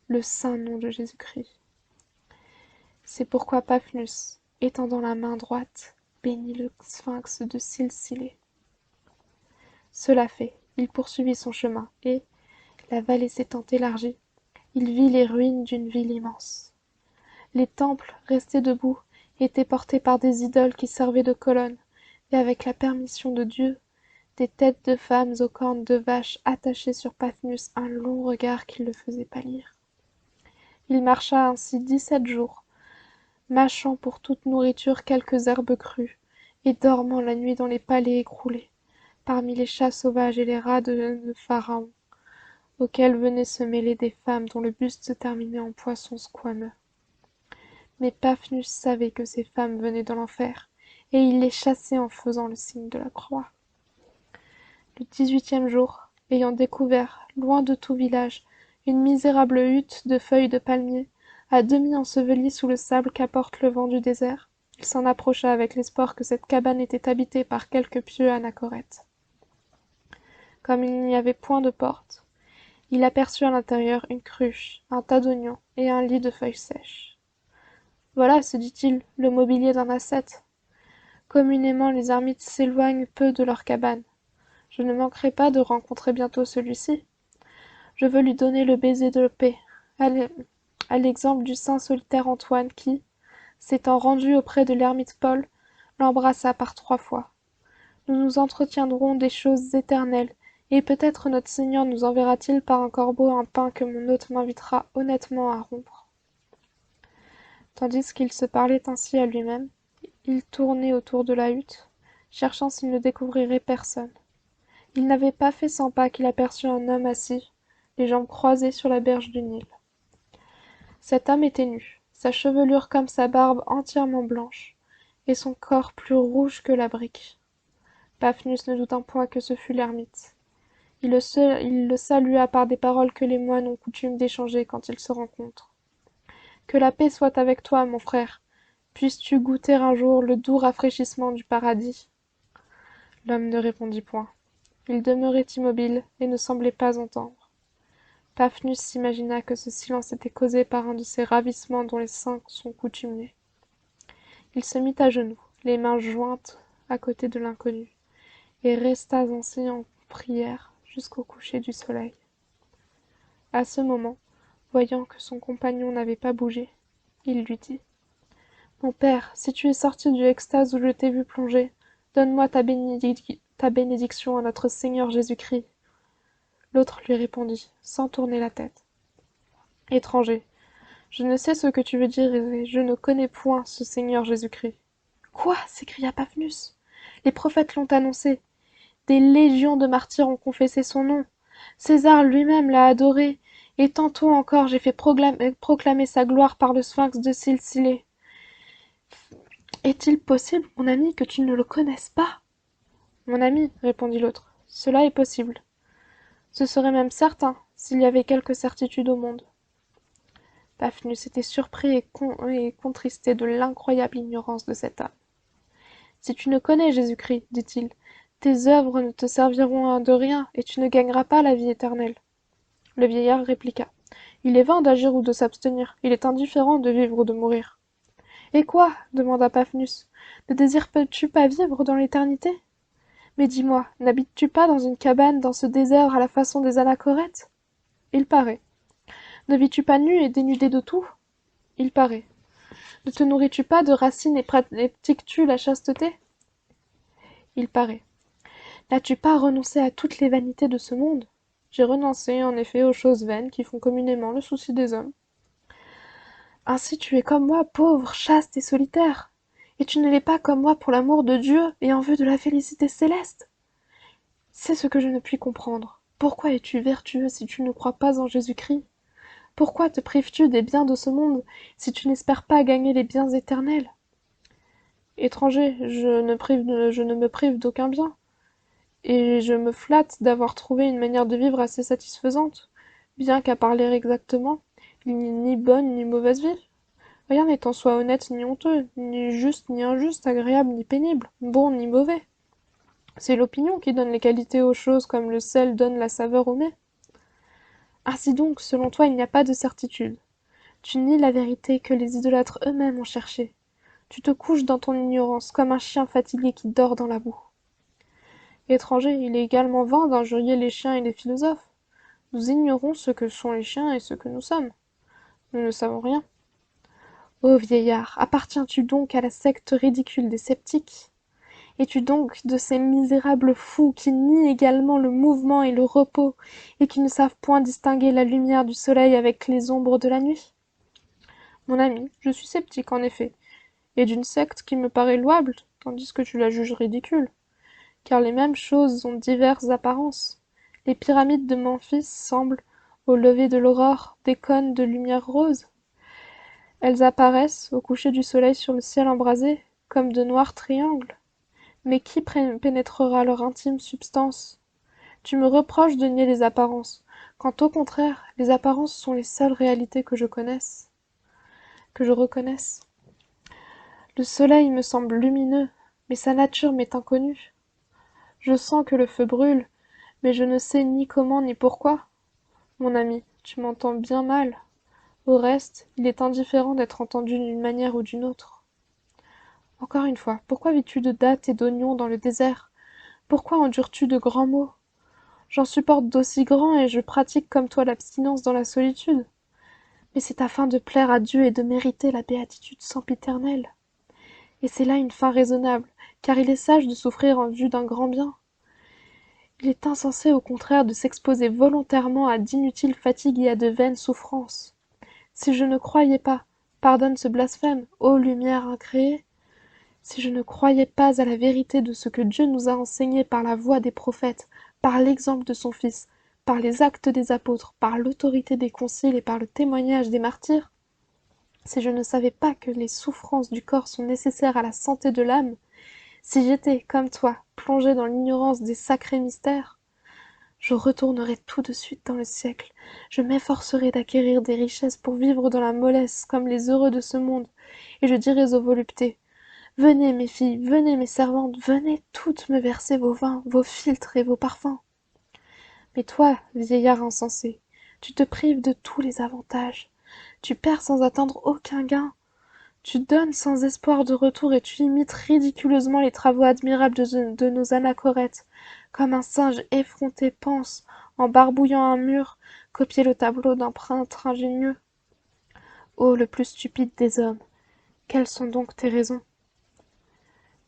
[SPEAKER 1] le saint nom de Jésus-Christ. C'est pourquoi Paphnus, étendant la main droite, bénit le sphinx de Silsilé. Cela fait, il poursuivit son chemin, et, la vallée s'étant élargie, il vit les ruines d'une ville immense. Les temples, restés debout, étaient portés par des idoles qui servaient de colonnes, et avec la permission de Dieu, des têtes de femmes aux cornes de vaches attachaient sur Paphnus un long regard qui le faisait pâlir. Il marcha ainsi 17 jours, mâchant pour toute nourriture quelques herbes crues, et dormant la nuit dans les palais écroulés, parmi les chats sauvages et les rats de Pharaon, auxquels venaient se mêler des femmes dont le buste se terminait en poisson squameux. Mais Paphnus savait que ces femmes venaient de l'enfer, et il les chassait en faisant le signe de la croix. Le 18e jour, ayant découvert, loin de tout village, une misérable hutte de feuilles de palmier, à demi ensevelie sous le sable qu'apporte le vent du désert, il s'en approcha avec l'espoir que cette cabane était habitée par quelque pieux anachorète. Comme il n'y avait point de porte, il aperçut à l'intérieur une cruche, un tas d'oignons et un lit de feuilles sèches. Voilà, se dit-il, le mobilier d'un ascète. Communément, les ermites s'éloignent peu de leur cabane. Je ne manquerai pas de rencontrer bientôt celui-ci. Je veux lui donner le baiser de paix, à l'exemple du saint solitaire Antoine qui, s'étant rendu auprès de l'ermite Paul, l'embrassa par 3 fois. Nous nous entretiendrons des choses éternelles, et peut-être notre Seigneur nous enverra-t-il par un corbeau un pain que mon hôte m'invitera honnêtement à rompre. Tandis qu'il se parlait ainsi à lui-même, il tournait autour de la hutte, cherchant s'il ne découvrirait personne. Il n'avait pas fait 100 pas qu'il aperçut un homme assis, les jambes croisées sur la berge du Nil. Cet homme était nu, sa chevelure comme sa barbe entièrement blanche, et son corps plus rouge que la brique. Paphnus ne douta point que ce fût l'ermite. Il le salua par des paroles que les moines ont coutume d'échanger quand ils se rencontrent. Que la paix soit avec toi, mon frère. Puisses-tu goûter un jour le doux rafraîchissement du paradis. L'homme ne répondit point. Il demeurait immobile et ne semblait pas entendre. Paphnus s'imagina que ce silence était causé par un de ces ravissements dont les saints sont coutumiers. Il se mit à genoux, les mains jointes à côté de l'inconnu, et resta ainsi en prière jusqu'au coucher du soleil. À ce moment, voyant que son compagnon n'avait pas bougé, il lui dit « Mon père, si tu es sorti du extase où je t'ai vu plonger, donne-moi ta bénédiction à notre Seigneur Jésus-Christ. » L'autre lui répondit, sans tourner la tête. « Étranger, je ne sais ce que tu veux dire et je ne connais point ce Seigneur Jésus-Christ. »« Quoi » s'écria Paphnus. « Les prophètes l'ont annoncé. Des légions de martyrs ont confessé son nom. César lui-même l'a adoré, et tantôt encore j'ai fait proclamer sa gloire par le sphinx de Silsilée. Est-il possible, mon ami, que tu ne le connaisses pas? Mon ami, répondit l'autre, cela est possible. Ce serait même certain, s'il y avait quelque certitude au monde. Paphnus était surpris et contristé de l'incroyable ignorance de cet homme. Si tu ne connais Jésus-Christ, dit-il, tes œuvres ne te serviront de rien, et tu ne gagneras pas la vie éternelle. Le vieillard répliqua. Il est vain d'agir ou de s'abstenir, il est indifférent de vivre ou de mourir. Et quoi? Demanda Paphnus. Ne désires-tu pas vivre dans l'éternité? Mais dis-moi, n'habites-tu pas dans une cabane dans ce désert à la façon des anachorètes? Il paraît. Ne vis-tu pas nu et dénudé de tout? Il paraît. Ne te nourris-tu pas de racines et pratiques-tu la chasteté? Il paraît. N'as-tu pas renoncé à toutes les vanités de ce monde? J'ai renoncé, en effet, aux choses vaines qui font communément le souci des hommes. Ainsi tu es comme moi, pauvre, chaste et solitaire. Et tu ne l'es pas comme moi pour l'amour de Dieu et en vue de la félicité céleste. C'est ce que je ne puis comprendre. Pourquoi es-tu vertueux si tu ne crois pas en Jésus-Christ? Pourquoi te prives-tu des biens de ce monde si tu n'espères pas gagner les biens éternels? Étranger, je ne me prive d'aucun bien, et je me flatte d'avoir trouvé une manière de vivre assez satisfaisante, bien qu'à parler exactement, il n'y ait ni bonne ni mauvaise vie. Rien n'est en soi honnête ni honteux, ni juste ni injuste, agréable ni pénible, bon ni mauvais. C'est l'opinion qui donne les qualités aux choses comme le sel donne la saveur au mets. Ainsi donc, selon toi, il n'y a pas de certitude. Tu nies la vérité que les idolâtres eux-mêmes ont cherchée. Tu te couches dans ton ignorance, comme un chien fatigué qui dort dans la boue. Étranger, il est également vain d'injurier les chiens et les philosophes. Nous ignorons ce que sont les chiens et ce que nous sommes. Nous ne savons rien. Ô vieillard, appartiens-tu donc à la secte ridicule des sceptiques? Es-tu donc de ces misérables fous qui nient également le mouvement et le repos, et qui ne savent point distinguer la lumière du soleil avec les ombres de la nuit? Mon ami, je suis sceptique en effet, et d'une secte qui me paraît louable, tandis que tu la juges ridicule, car les mêmes choses ont diverses apparences. Les pyramides de Memphis semblent, au lever de l'aurore, des cônes de lumière rose. Elles apparaissent, au coucher du soleil sur le ciel embrasé, comme de noirs triangles. Mais qui pénétrera leur intime substance? Tu me reproches de nier les apparences, quand au contraire, les apparences sont les seules réalités que je reconnaisse. Le soleil me semble lumineux, mais sa nature m'est inconnue. Je sens que le feu brûle, mais je ne sais ni comment ni pourquoi. Mon ami, tu m'entends bien mal. Au reste, il est indifférent d'être entendu d'une manière ou d'une autre. Encore une fois, pourquoi vis-tu de dattes et d'oignons dans le désert? Pourquoi endures-tu de grands maux? J'en supporte d'aussi grands et je pratique comme toi l'abstinence dans la solitude. Mais c'est afin de plaire à Dieu et de mériter la béatitude sempiternelle. Et c'est là une fin raisonnable, car il est sage de souffrir en vue d'un grand bien. Il est insensé au contraire de s'exposer volontairement à d'inutiles fatigues et à de vaines souffrances. Si je ne croyais pas, pardonne ce blasphème, ô lumière incréée, si je ne croyais pas à la vérité de ce que Dieu nous a enseigné par la voix des prophètes, par l'exemple de son Fils, par les actes des apôtres, par l'autorité des conciles et par le témoignage des martyrs, si je ne savais pas que les souffrances du corps sont nécessaires à la santé de l'âme, si j'étais, comme toi, plongé dans l'ignorance des sacrés mystères, je retournerais tout de suite dans le siècle, je m'efforcerais d'acquérir des richesses pour vivre dans la mollesse comme les heureux de ce monde, et je dirais aux voluptés, venez mes filles, venez mes servantes, venez toutes me verser vos vins, vos philtres et vos parfums. Mais toi, vieillard insensé, tu te prives de tous les avantages, tu perds sans attendre aucun gain, tu donnes sans espoir de retour et tu imites ridiculeusement les travaux admirables de nos anachorètes, comme un singe effronté pense, en barbouillant un mur, copier le tableau d'un peintre ingénieux. Ô le plus stupide des hommes, quelles sont donc tes raisons?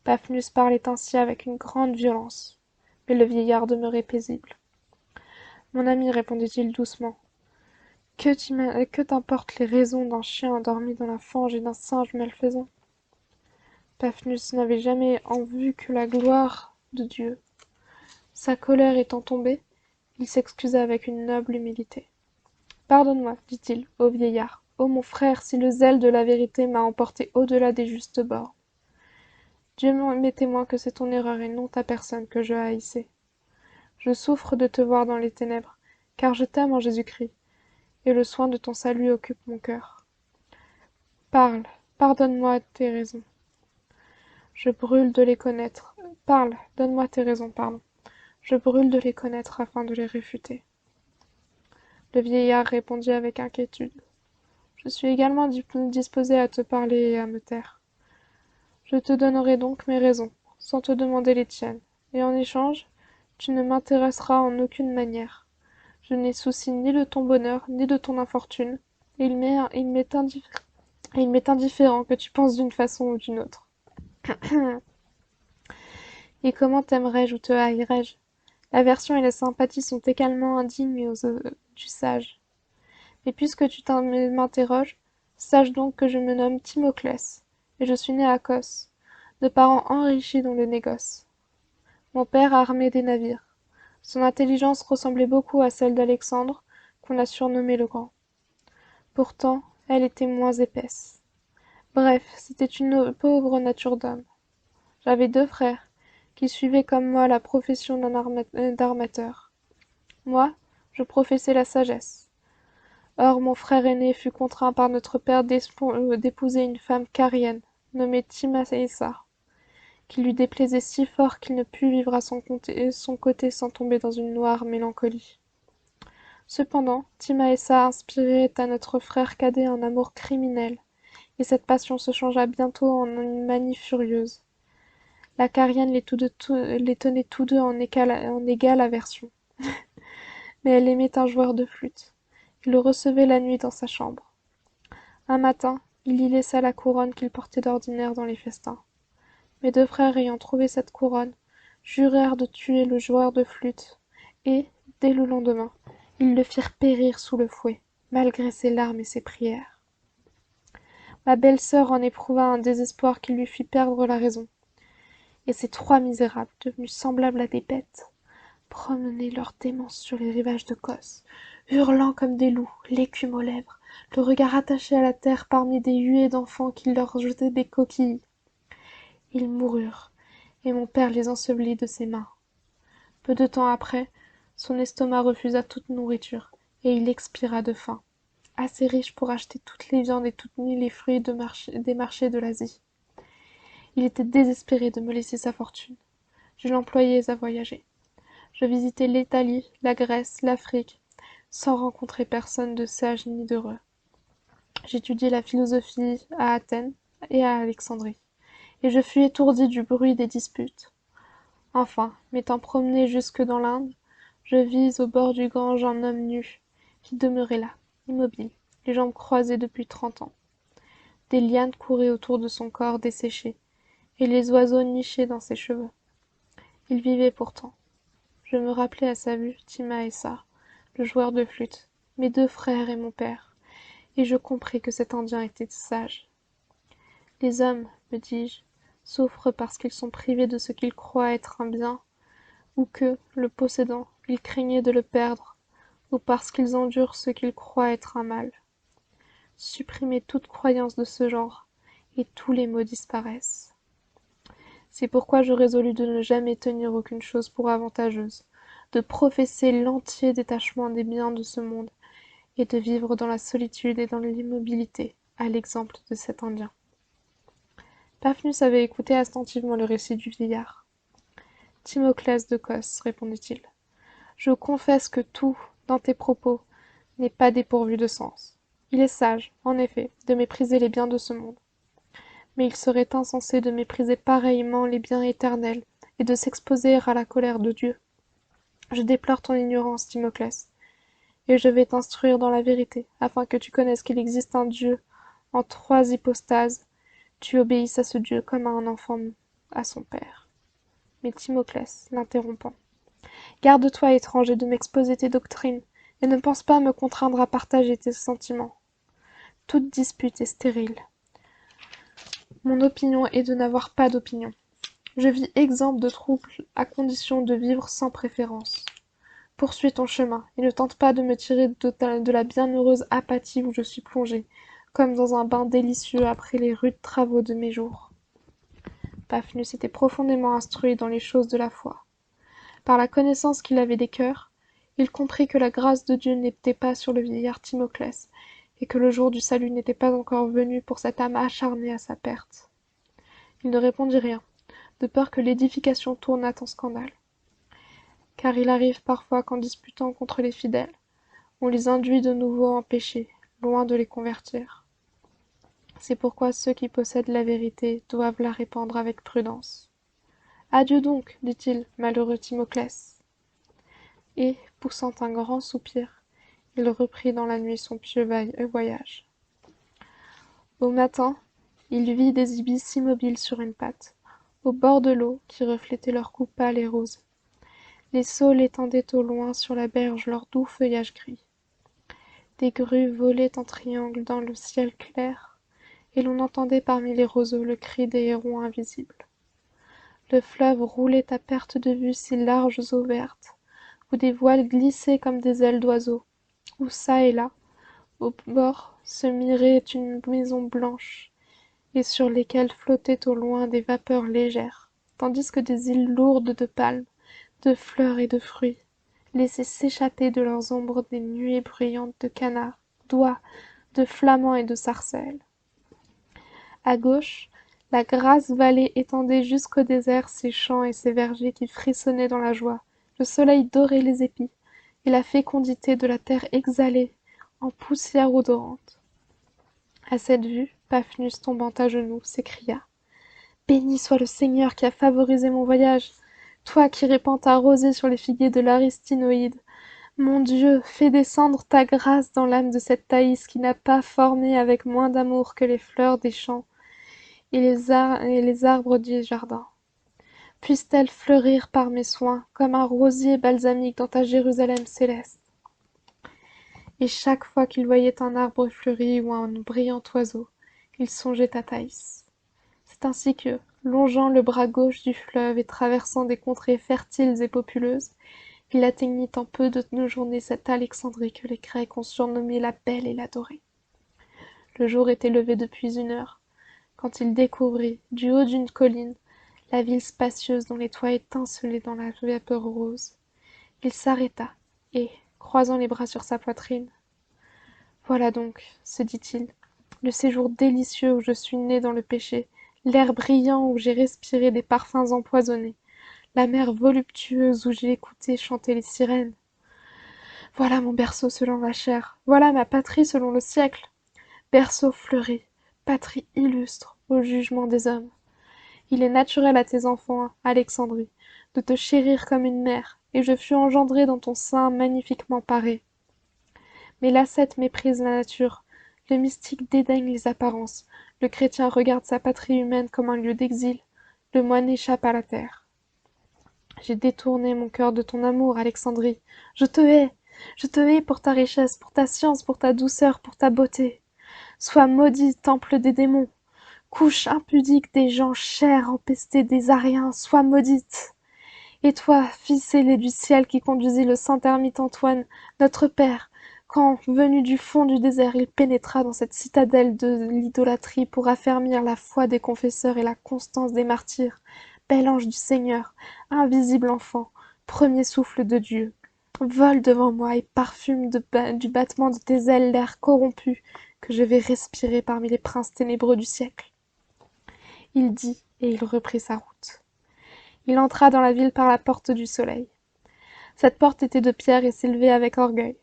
[SPEAKER 1] Paphnus parlait ainsi avec une grande violence, mais le vieillard demeurait paisible. Mon ami, répondit-il doucement, que t'importent les raisons d'un chien endormi dans la fange et d'un singe malfaisant? Paphnus n'avait jamais en vue que la gloire de Dieu. Sa colère étant tombée, il s'excusa avec une noble humilité. Pardonne-moi, dit-il au vieillard. Ô mon frère, si le zèle de la vérité m'a emporté au-delà des justes bords. Dieu m'est témoin que c'est ton erreur et non ta personne que je haïssais. Je souffre de te voir dans les ténèbres, car je t'aime en Jésus-Christ, et le soin de ton salut occupe mon cœur. Parle, pardonne-moi tes raisons. Je brûle de les connaître. Parle, donne-moi tes raisons, pardon. Je brûle de les connaître afin de les réfuter. Le vieillard répondit avec inquiétude. Je suis également disposé à te parler et à me taire. Je te donnerai donc mes raisons, sans te demander les tiennes, et en échange, tu ne m'intéresseras en aucune manière. Je n'ai souci ni de ton bonheur, ni de ton infortune, et il m'est indifférent que tu penses d'une façon ou d'une autre. Et comment t'aimerais-je ou te haïrais-je? L'aversion et la sympathie sont également indignes du sage. Mais puisque tu m'interroges, sache donc que je me nomme Timoclès, et je suis né à Cos, de parents enrichis dans le négoce. Mon père armait des navires. Son intelligence ressemblait beaucoup à celle d'Alexandre, qu'on a surnommé le Grand. Pourtant, elle était moins épaisse. Bref, c'était une pauvre nature d'homme. J'avais 2 frères, qui suivaient comme moi la profession d'armateur. Moi, je professais la sagesse. Or mon frère aîné fut contraint par notre père d'épouser une femme carienne, nommée Timaessa, qui lui déplaisait si fort qu'il ne put vivre à son côté sans tomber dans une noire mélancolie. Cependant, Timaessa inspirait à notre frère cadet un amour criminel, et cette passion se changea bientôt en une manie furieuse. La carienne les tenait tous deux en égale aversion. Mais elle aimait un joueur de flûte. Il le recevait la nuit dans sa chambre. Un matin, il y laissa la couronne qu'il portait d'ordinaire dans les festins. Mes 2 frères ayant trouvé cette couronne, jurèrent de tuer le joueur de flûte, et, dès le lendemain, ils le firent périr sous le fouet, malgré ses larmes et ses prières. Ma belle-sœur en éprouva un désespoir qui lui fit perdre la raison. Et ces 3 misérables, devenus semblables à des bêtes, promenaient leur démence sur les rivages de Cos, hurlant comme des loups, l'écume aux lèvres, le regard attaché à la terre parmi des huées d'enfants qui leur jetaient des coquilles. Ils moururent, et mon père les ensevelit de ses mains. Peu de temps après, Son estomac refusa toute nourriture, et il expira de faim, assez riche pour acheter toutes les viandes et toutes les fruits des marchés de l'Asie. Il était désespéré de me laisser sa fortune. Je l'employais à voyager. Je visitais l'Italie, la Grèce, l'Afrique, sans rencontrer personne de sage ni d'heureux. J'étudiai la philosophie à Athènes et à Alexandrie, et je fus étourdi du bruit des disputes. Enfin, m'étant promené jusque dans l'Inde, je vis au bord du Gange un homme nu, qui demeurait là, immobile, les jambes croisées depuis 30 ans. Des lianes couraient autour de son corps desséché, et les oiseaux nichaient dans ses cheveux. Il vivait pourtant. Je me rappelai à sa vue Timaessa, le joueur de flûte, mes 2 frères et mon père, et je compris que cet Indien était sage. Les hommes, me dis-je, souffrent parce qu'ils sont privés de ce qu'ils croient être un bien, ou que, le possédant, ils craignaient de le perdre, ou parce qu'ils endurent ce qu'ils croient être un mal. Supprimez toute croyance de ce genre, et tous les maux disparaissent. C'est pourquoi je résolus de ne jamais tenir aucune chose pour avantageuse, de professer l'entier détachement des biens de ce monde, et de vivre dans la solitude et dans l'immobilité, à l'exemple de cet Indien. Paphnus avait écouté attentivement le récit du vieillard. Timoclès de Cos, répondit-il, je confesse que tout, dans tes propos, n'est pas dépourvu de sens. Il est sage, en effet, de mépriser les biens de ce monde. Mais il serait insensé de mépriser pareillement les biens éternels et de s'exposer à la colère de Dieu. Je déplore ton ignorance, Timoclès, et je vais t'instruire dans la vérité, afin que tu connaisses qu'il existe un Dieu en 3 hypostases. Tu obéisses à ce Dieu comme à un enfant à son père. Mais Timoclès, l'interrompant, garde-toi, étranger, de m'exposer tes doctrines, et ne pense pas me contraindre à partager tes sentiments. Toute dispute est stérile. Mon opinion est de n'avoir pas d'opinion. Je vis exempt de troubles à condition de vivre sans préférence. Poursuis ton chemin, et ne tente pas de me tirer de la bienheureuse apathie où je suis plongé, comme dans un bain délicieux après les rudes travaux de mes jours. Paphnus était profondément instruit dans les choses de la foi. Par la connaissance qu'il avait des cœurs, il comprit que la grâce de Dieu n'était pas sur le vieillard Timoclès, et que le jour du salut n'était pas encore venu pour cette âme acharnée à sa perte. Il ne répondit rien, de peur que l'édification tournât en scandale. Car il arrive parfois qu'en disputant contre les fidèles, on les induit de nouveau en péché, loin de les convertir. C'est pourquoi ceux qui possèdent la vérité doivent la répandre avec prudence. Adieu donc, dit-il, malheureux Timoclès. Et, poussant un grand soupir, il reprit dans la nuit son pieux voyage. Au matin, il vit des ibis immobiles sur une patte, au bord de l'eau qui reflétait leur cou pâle et rose. Les saules étendaient au loin sur la berge leur doux feuillage gris. Des grues volaient en triangle dans le ciel clair, et l'on entendait parmi les roseaux le cri des hérons invisibles. Le fleuve roulait à perte de vue ses larges eaux vertes, où des voiles glissaient comme des ailes d'oiseaux, où çà et là, au bord, se mirait une maison blanche, et sur lesquelles flottaient au loin des vapeurs légères, tandis que des îles lourdes de palmes, de fleurs et de fruits, laissaient s'échapper de leurs ombres des nuées bruyantes de canards, d'oies, de flamands et de sarcelles. À gauche, la grasse vallée étendait jusqu'au désert ses champs et ses vergers qui frissonnaient dans la joie, le soleil dorait les épis, et la fécondité de la terre exhalait en poussière odorante. À cette vue, Paphnus tombant à genoux, s'écria « Béni soit le Seigneur qui a favorisé mon voyage, toi qui répands ta rosée sur les figuiers de l'Aristinoïde. Mon Dieu, fais descendre ta grâce dans l'âme de cette Thaïs qui n'a pas formé avec moins d'amour que les fleurs des champs et les arbres du jardin. Puisse-t-elle fleurir par mes soins, comme un rosier balsamique dans ta Jérusalem céleste. » Et chaque fois qu'il voyait un arbre fleuri ou un brillant oiseau, il songeait à Thaïs. C'est ainsi que, longeant le bras gauche du fleuve et traversant des contrées fertiles et populeuses, il atteignit en peu de journées cette Alexandrie que les Grecs ont surnommée la Belle et la Dorée. Le jour était levé depuis 1 heure, quand il découvrit, du haut d'une colline, la ville spacieuse dont les toits étincelaient dans la vapeur rose. Il s'arrêta, et, croisant les bras sur sa poitrine, voilà donc, se dit-il, le séjour délicieux où je suis né dans le péché, l'air brillant où j'ai respiré des parfums empoisonnés, la mer voluptueuse où j'ai écouté chanter les sirènes. Voilà mon berceau selon la chair, voilà ma patrie selon le siècle. Berceau fleuri, patrie illustre au jugement des hommes. Il est naturel à tes enfants, Alexandrie, de te chérir comme une mère, et je fus engendré dans ton sein magnifiquement paré. Mais l'ascète méprise la nature, le mystique dédaigne les apparences, le chrétien regarde sa patrie humaine comme un lieu d'exil, le moine échappe à la terre. J'ai détourné mon cœur de ton amour, Alexandrie. Je te hais pour ta richesse, pour ta science, pour ta douceur, pour ta beauté. Sois maudit, temple des démons. Couche impudique des gens chers empestés des Ariens, sois maudite. Et toi, fils ailé du ciel qui conduisit le saint ermite Antoine, notre père, quand, venu du fond du désert, il pénétra dans cette citadelle de l'idolâtrie pour affermir la foi des confesseurs et la constance des martyrs, bel ange du Seigneur, invisible enfant, premier souffle de Dieu, vole devant moi et parfume du battement de tes ailes l'air corrompu que je vais respirer parmi les princes ténébreux du siècle. Il dit, et il reprit sa route. Il entra dans la ville par la porte du soleil. Cette porte était de pierre et s'élevait avec orgueil.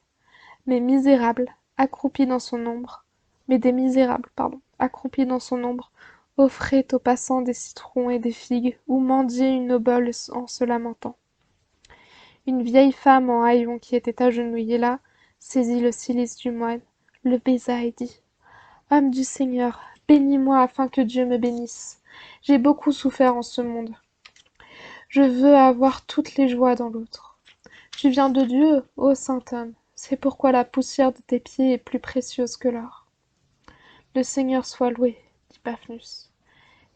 [SPEAKER 1] Mais des misérables, accroupis dans son ombre, offraient aux passants des citrons et des figues, ou mendiaient une obole en se lamentant. Une vieille femme en haillons qui était agenouillée là, saisit le cilice du moine, le baisa et dit « Homme du Seigneur, bénis-moi afin que Dieu me bénisse. J'ai beaucoup souffert en ce monde. Je veux avoir toutes les joies dans l'autre. Tu viens de Dieu, ô saint homme, c'est pourquoi la poussière de tes pieds est plus précieuse que l'or. Le Seigneur soit loué, dit Paphnus.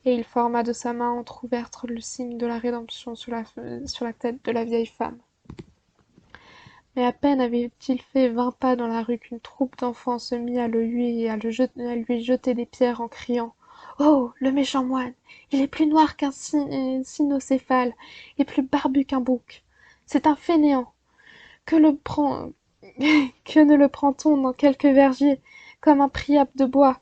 [SPEAKER 1] Et il forma de sa main entr'ouverte le signe de la rédemption sur la tête de la vieille femme. Mais à peine avait-il fait 20 pas dans la rue qu'une troupe d'enfants se mit à le huer et à lui jeter des pierres en criant « Oh, le méchant moine! Il est plus noir qu'un cynocéphale et plus barbu qu'un bouc. C'est un fainéant. Que ne le prend-on dans quelque verger, comme un priape de bois,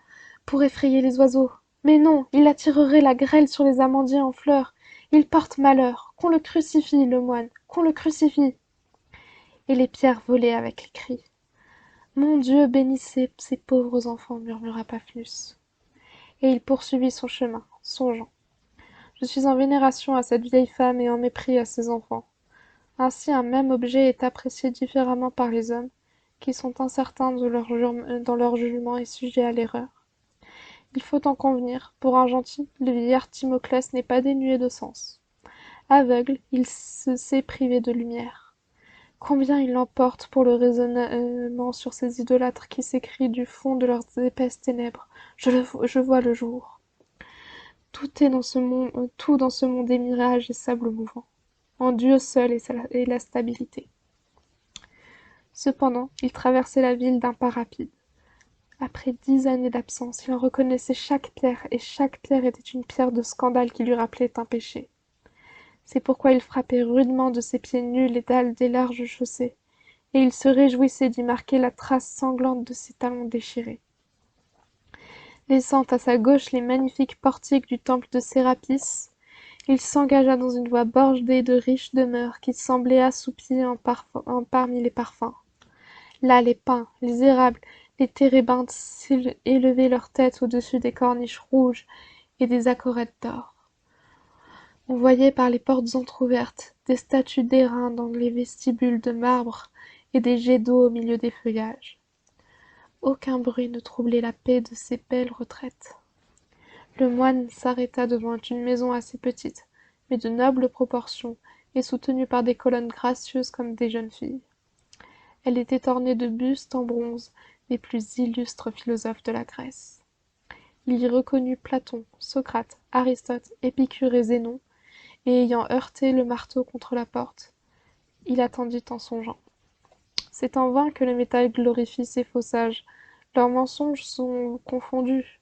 [SPEAKER 1] pour effrayer les oiseaux? Mais non, il attirerait la grêle sur les amandiers en fleurs. Il porte malheur. Qu'on le crucifie, le moine, qu'on le crucifie. » Et les pierres volaient avec les cris. Mon Dieu bénissez ces pauvres enfants, murmura Paphnus. Et il poursuivit son chemin, songeant. Je suis en vénération à cette vieille femme et en mépris à ses enfants. Ainsi un même objet est apprécié différemment par les hommes, qui sont incertains dans leur jugement et sujets à l'erreur. Il faut en convenir, pour un gentil, le vieillard Timoclès n'est pas dénué de sens. Aveugle, il se sait privé de lumière. Combien il l'emporte pour le raisonnement sur ces idolâtres qui s'écrient du fond de leurs épaisses ténèbres. Je vois le jour. Tout dans ce monde est mirage et sable mouvant. En Dieu seul est la stabilité. Cependant, il traversait la ville d'un pas rapide. Après 10 années d'absence, il en reconnaissait chaque pierre, et chaque pierre était une pierre de scandale qui lui rappelait un péché. C'est pourquoi il frappait rudement de ses pieds nus les dalles des larges chaussées, et il se réjouissait d'y marquer la trace sanglante de ses talons déchirés. Laissant à sa gauche les magnifiques portiques du temple de Sérapis, il s'engagea dans une voie bordée de riches demeures qui semblaient assoupies parmi les parfums. Là les pins, les érables, les térébinthes élevaient leurs têtes au-dessus des corniches rouges et des accorettes d'or. On voyait par les portes entr'ouvertes des statues d'airain dans les vestibules de marbre et des jets d'eau au milieu des feuillages. Aucun bruit ne troublait la paix de ces belles retraites. Le moine s'arrêta devant une maison assez petite, mais de nobles proportions, et soutenue par des colonnes gracieuses comme des jeunes filles. Elle était ornée de bustes en bronze des plus illustres philosophes de la Grèce. Il y reconnut Platon, Socrate, Aristote, Épicure et Zénon, et ayant heurté le marteau contre la porte, il attendit en songeant. C'est en vain que le métal glorifie ces faux sages. Leurs mensonges sont confondus.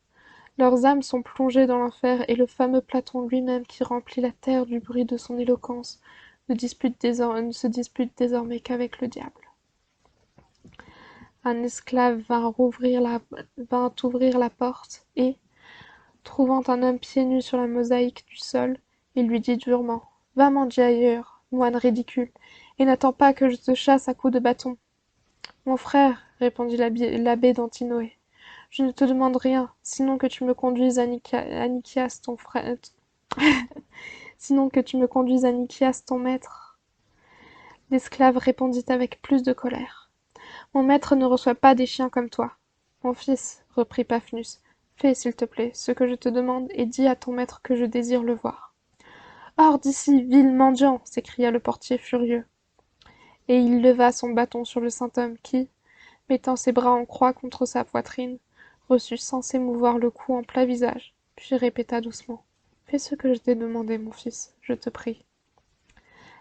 [SPEAKER 1] Leurs âmes sont plongées dans l'enfer, et le fameux Platon lui-même, qui remplit la terre du bruit de son éloquence, ne se dispute désormais qu'avec le diable. Un esclave vint ouvrir la porte et, trouvant un homme pieds nus sur la mosaïque du sol, il lui dit durement: Va manger ailleurs, moine ridicule, et n'attends pas que je te chasse à coups de bâton. Mon frère, répondit l'abbé d'Antinoé, je ne te demande rien, sinon que tu me conduises à Nikias, ton frère, sinon que tu me conduises à Nikias, ton maître. L'esclave répondit avec plus de colère: Mon maître ne reçoit pas des chiens comme toi. Mon fils, reprit Paphnus, fais, s'il te plaît, ce que je te demande et dis à ton maître que je désire le voir. Hors d'ici, vil mendiant, s'écria le portier furieux. Et il leva son bâton sur le saint homme qui, mettant ses bras en croix contre sa poitrine, reçut sans s'émouvoir le coup en plein visage, puis répéta doucement: Fais ce que je t'ai demandé, mon fils, je te prie.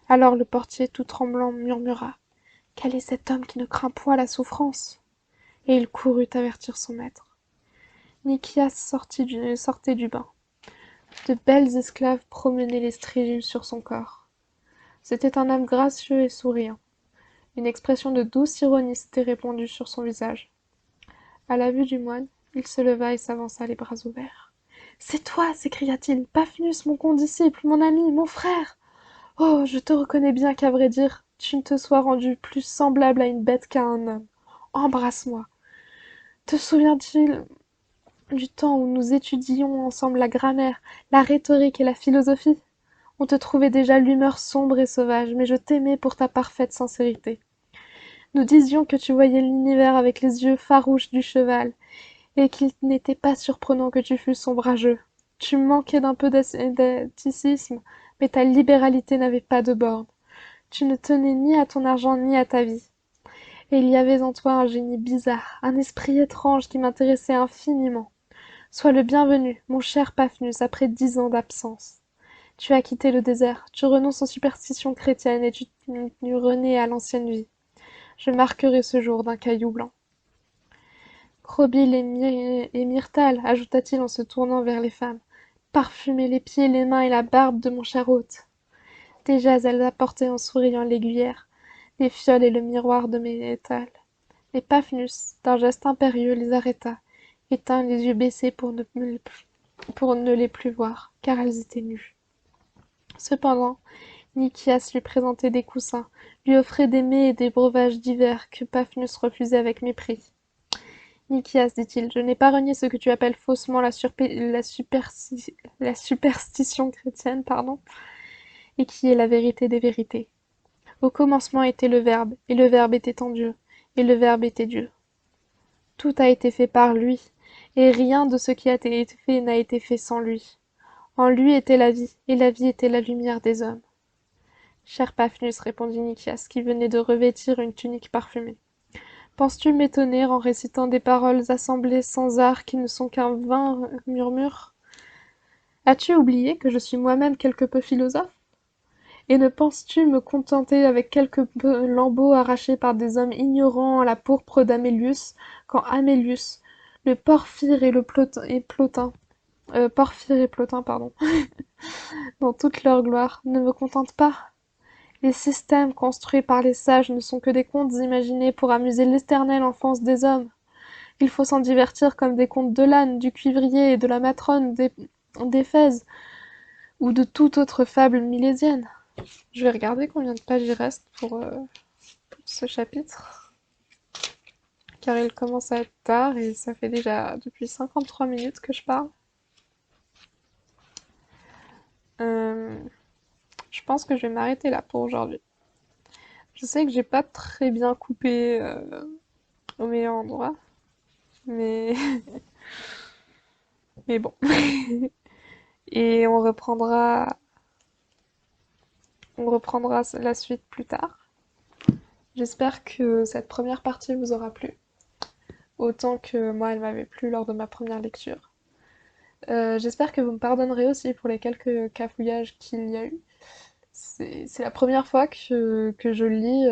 [SPEAKER 1] Alors le portier, tout tremblant, murmura: Quel est cet homme qui ne craint point la souffrance? Et il courut avertir son maître. Nikias sortait du bain. De belles esclaves promenaient les strélules sur son corps. C'était un homme gracieux et souriant. Une expression de douce ironie s'était répandue sur son visage. À la vue du moine, il se leva et s'avança les bras ouverts. C'est toi, s'écria-t-il, Paphnus, mon condisciple, mon ami, mon frère. Oh, je te reconnais bien qu'à vrai dire, tu ne te sois rendu plus semblable à une bête qu'à un homme. Embrasse-moi. Te souvient-il du temps où nous étudions ensemble la grammaire, la rhétorique et la philosophie? On te trouvait déjà l'humeur sombre et sauvage, mais je t'aimais pour ta parfaite sincérité. Nous disions que tu voyais l'univers avec les yeux farouches du cheval, et qu'il n'était pas surprenant que tu fusses ombrageux. Tu manquais d'un peu d'éthicisme, mais ta libéralité n'avait pas de bornes. Tu ne tenais ni à ton argent ni à ta vie. Et il y avait en toi un génie bizarre, un esprit étrange qui m'intéressait infiniment. Sois le bienvenu, mon cher Paphnus, après 10 ans d'absence. Tu as quitté le désert, tu renonces aux superstitions chrétiennes et tu renais à l'ancienne vie. Je marquerai ce jour d'un caillou blanc. Crobyle et Myrtale, ajouta-t-il en se tournant vers les femmes, parfumez les pieds, les mains et la barbe de mon cher hôte. Déjà elles apportaient en souriant l'aiguillère, les fioles et le miroir de métal. Mais Paphnus, d'un geste impérieux, les arrêta, et tint les yeux baissés pour ne les plus voir, car elles étaient nues. Cependant, Nikias lui présentait des coussins, lui offrait des mets et des breuvages divers que Paphnus refusait avec mépris. Nikias, dit-il, je n'ai pas renié ce que tu appelles faussement la superstition chrétienne, et qui est la vérité des vérités. Au commencement était le Verbe, et le Verbe était en Dieu, et le Verbe était Dieu. Tout a été fait par lui, et rien de ce qui a été fait n'a été fait sans lui. En lui était la vie, et la vie était la lumière des hommes. Cher Paphnus, répondit Nikias, qui venait de revêtir une tunique parfumée. Penses-tu m'étonner en récitant des paroles assemblées sans art qui ne sont qu'un vain murmure? As-tu oublié que je suis moi-même quelque peu philosophe? Et ne penses-tu me contenter avec quelques lambeaux arrachés par des hommes ignorants à la pourpre d'Amélius, quand Amélius, le Porphyre et Plotin, dans toute leur gloire, ne me contentent pas? Les systèmes construits par les sages ne sont que des contes imaginés pour amuser l'éternelle enfance des hommes. Il faut s'en divertir comme des contes de l'âne, du cuivrier et de la matrone d'Éphèse, ou de toute autre fable milésienne. Je vais regarder combien de pages il reste pour ce chapitre, car il commence à être tard et ça fait déjà depuis 53 minutes que je parle. Euh, je pense que je vais m'arrêter là pour aujourd'hui. Je sais que j'ai pas très bien coupé au meilleur endroit, mais, mais bon. Et on reprendra la suite plus tard. J'espère que cette première partie vous aura plu, autant que moi elle m'avait plu lors de ma première lecture. J'espère que vous me pardonnerez aussi pour les quelques cafouillages qu'il y a eu. C'est la première fois que je lis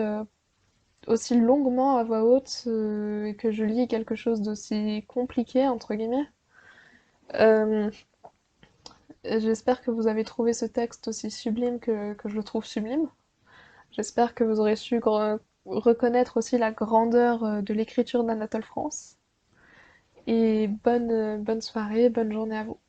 [SPEAKER 1] aussi longuement à voix haute et que je lis quelque chose d'aussi compliqué, entre guillemets. Euh, J'espère que vous avez trouvé ce texte aussi sublime que je le trouve sublime. J'espère que vous aurez su reconnaître aussi la grandeur de l'écriture d'Anatole France. Et bonne soirée, bonne journée à vous.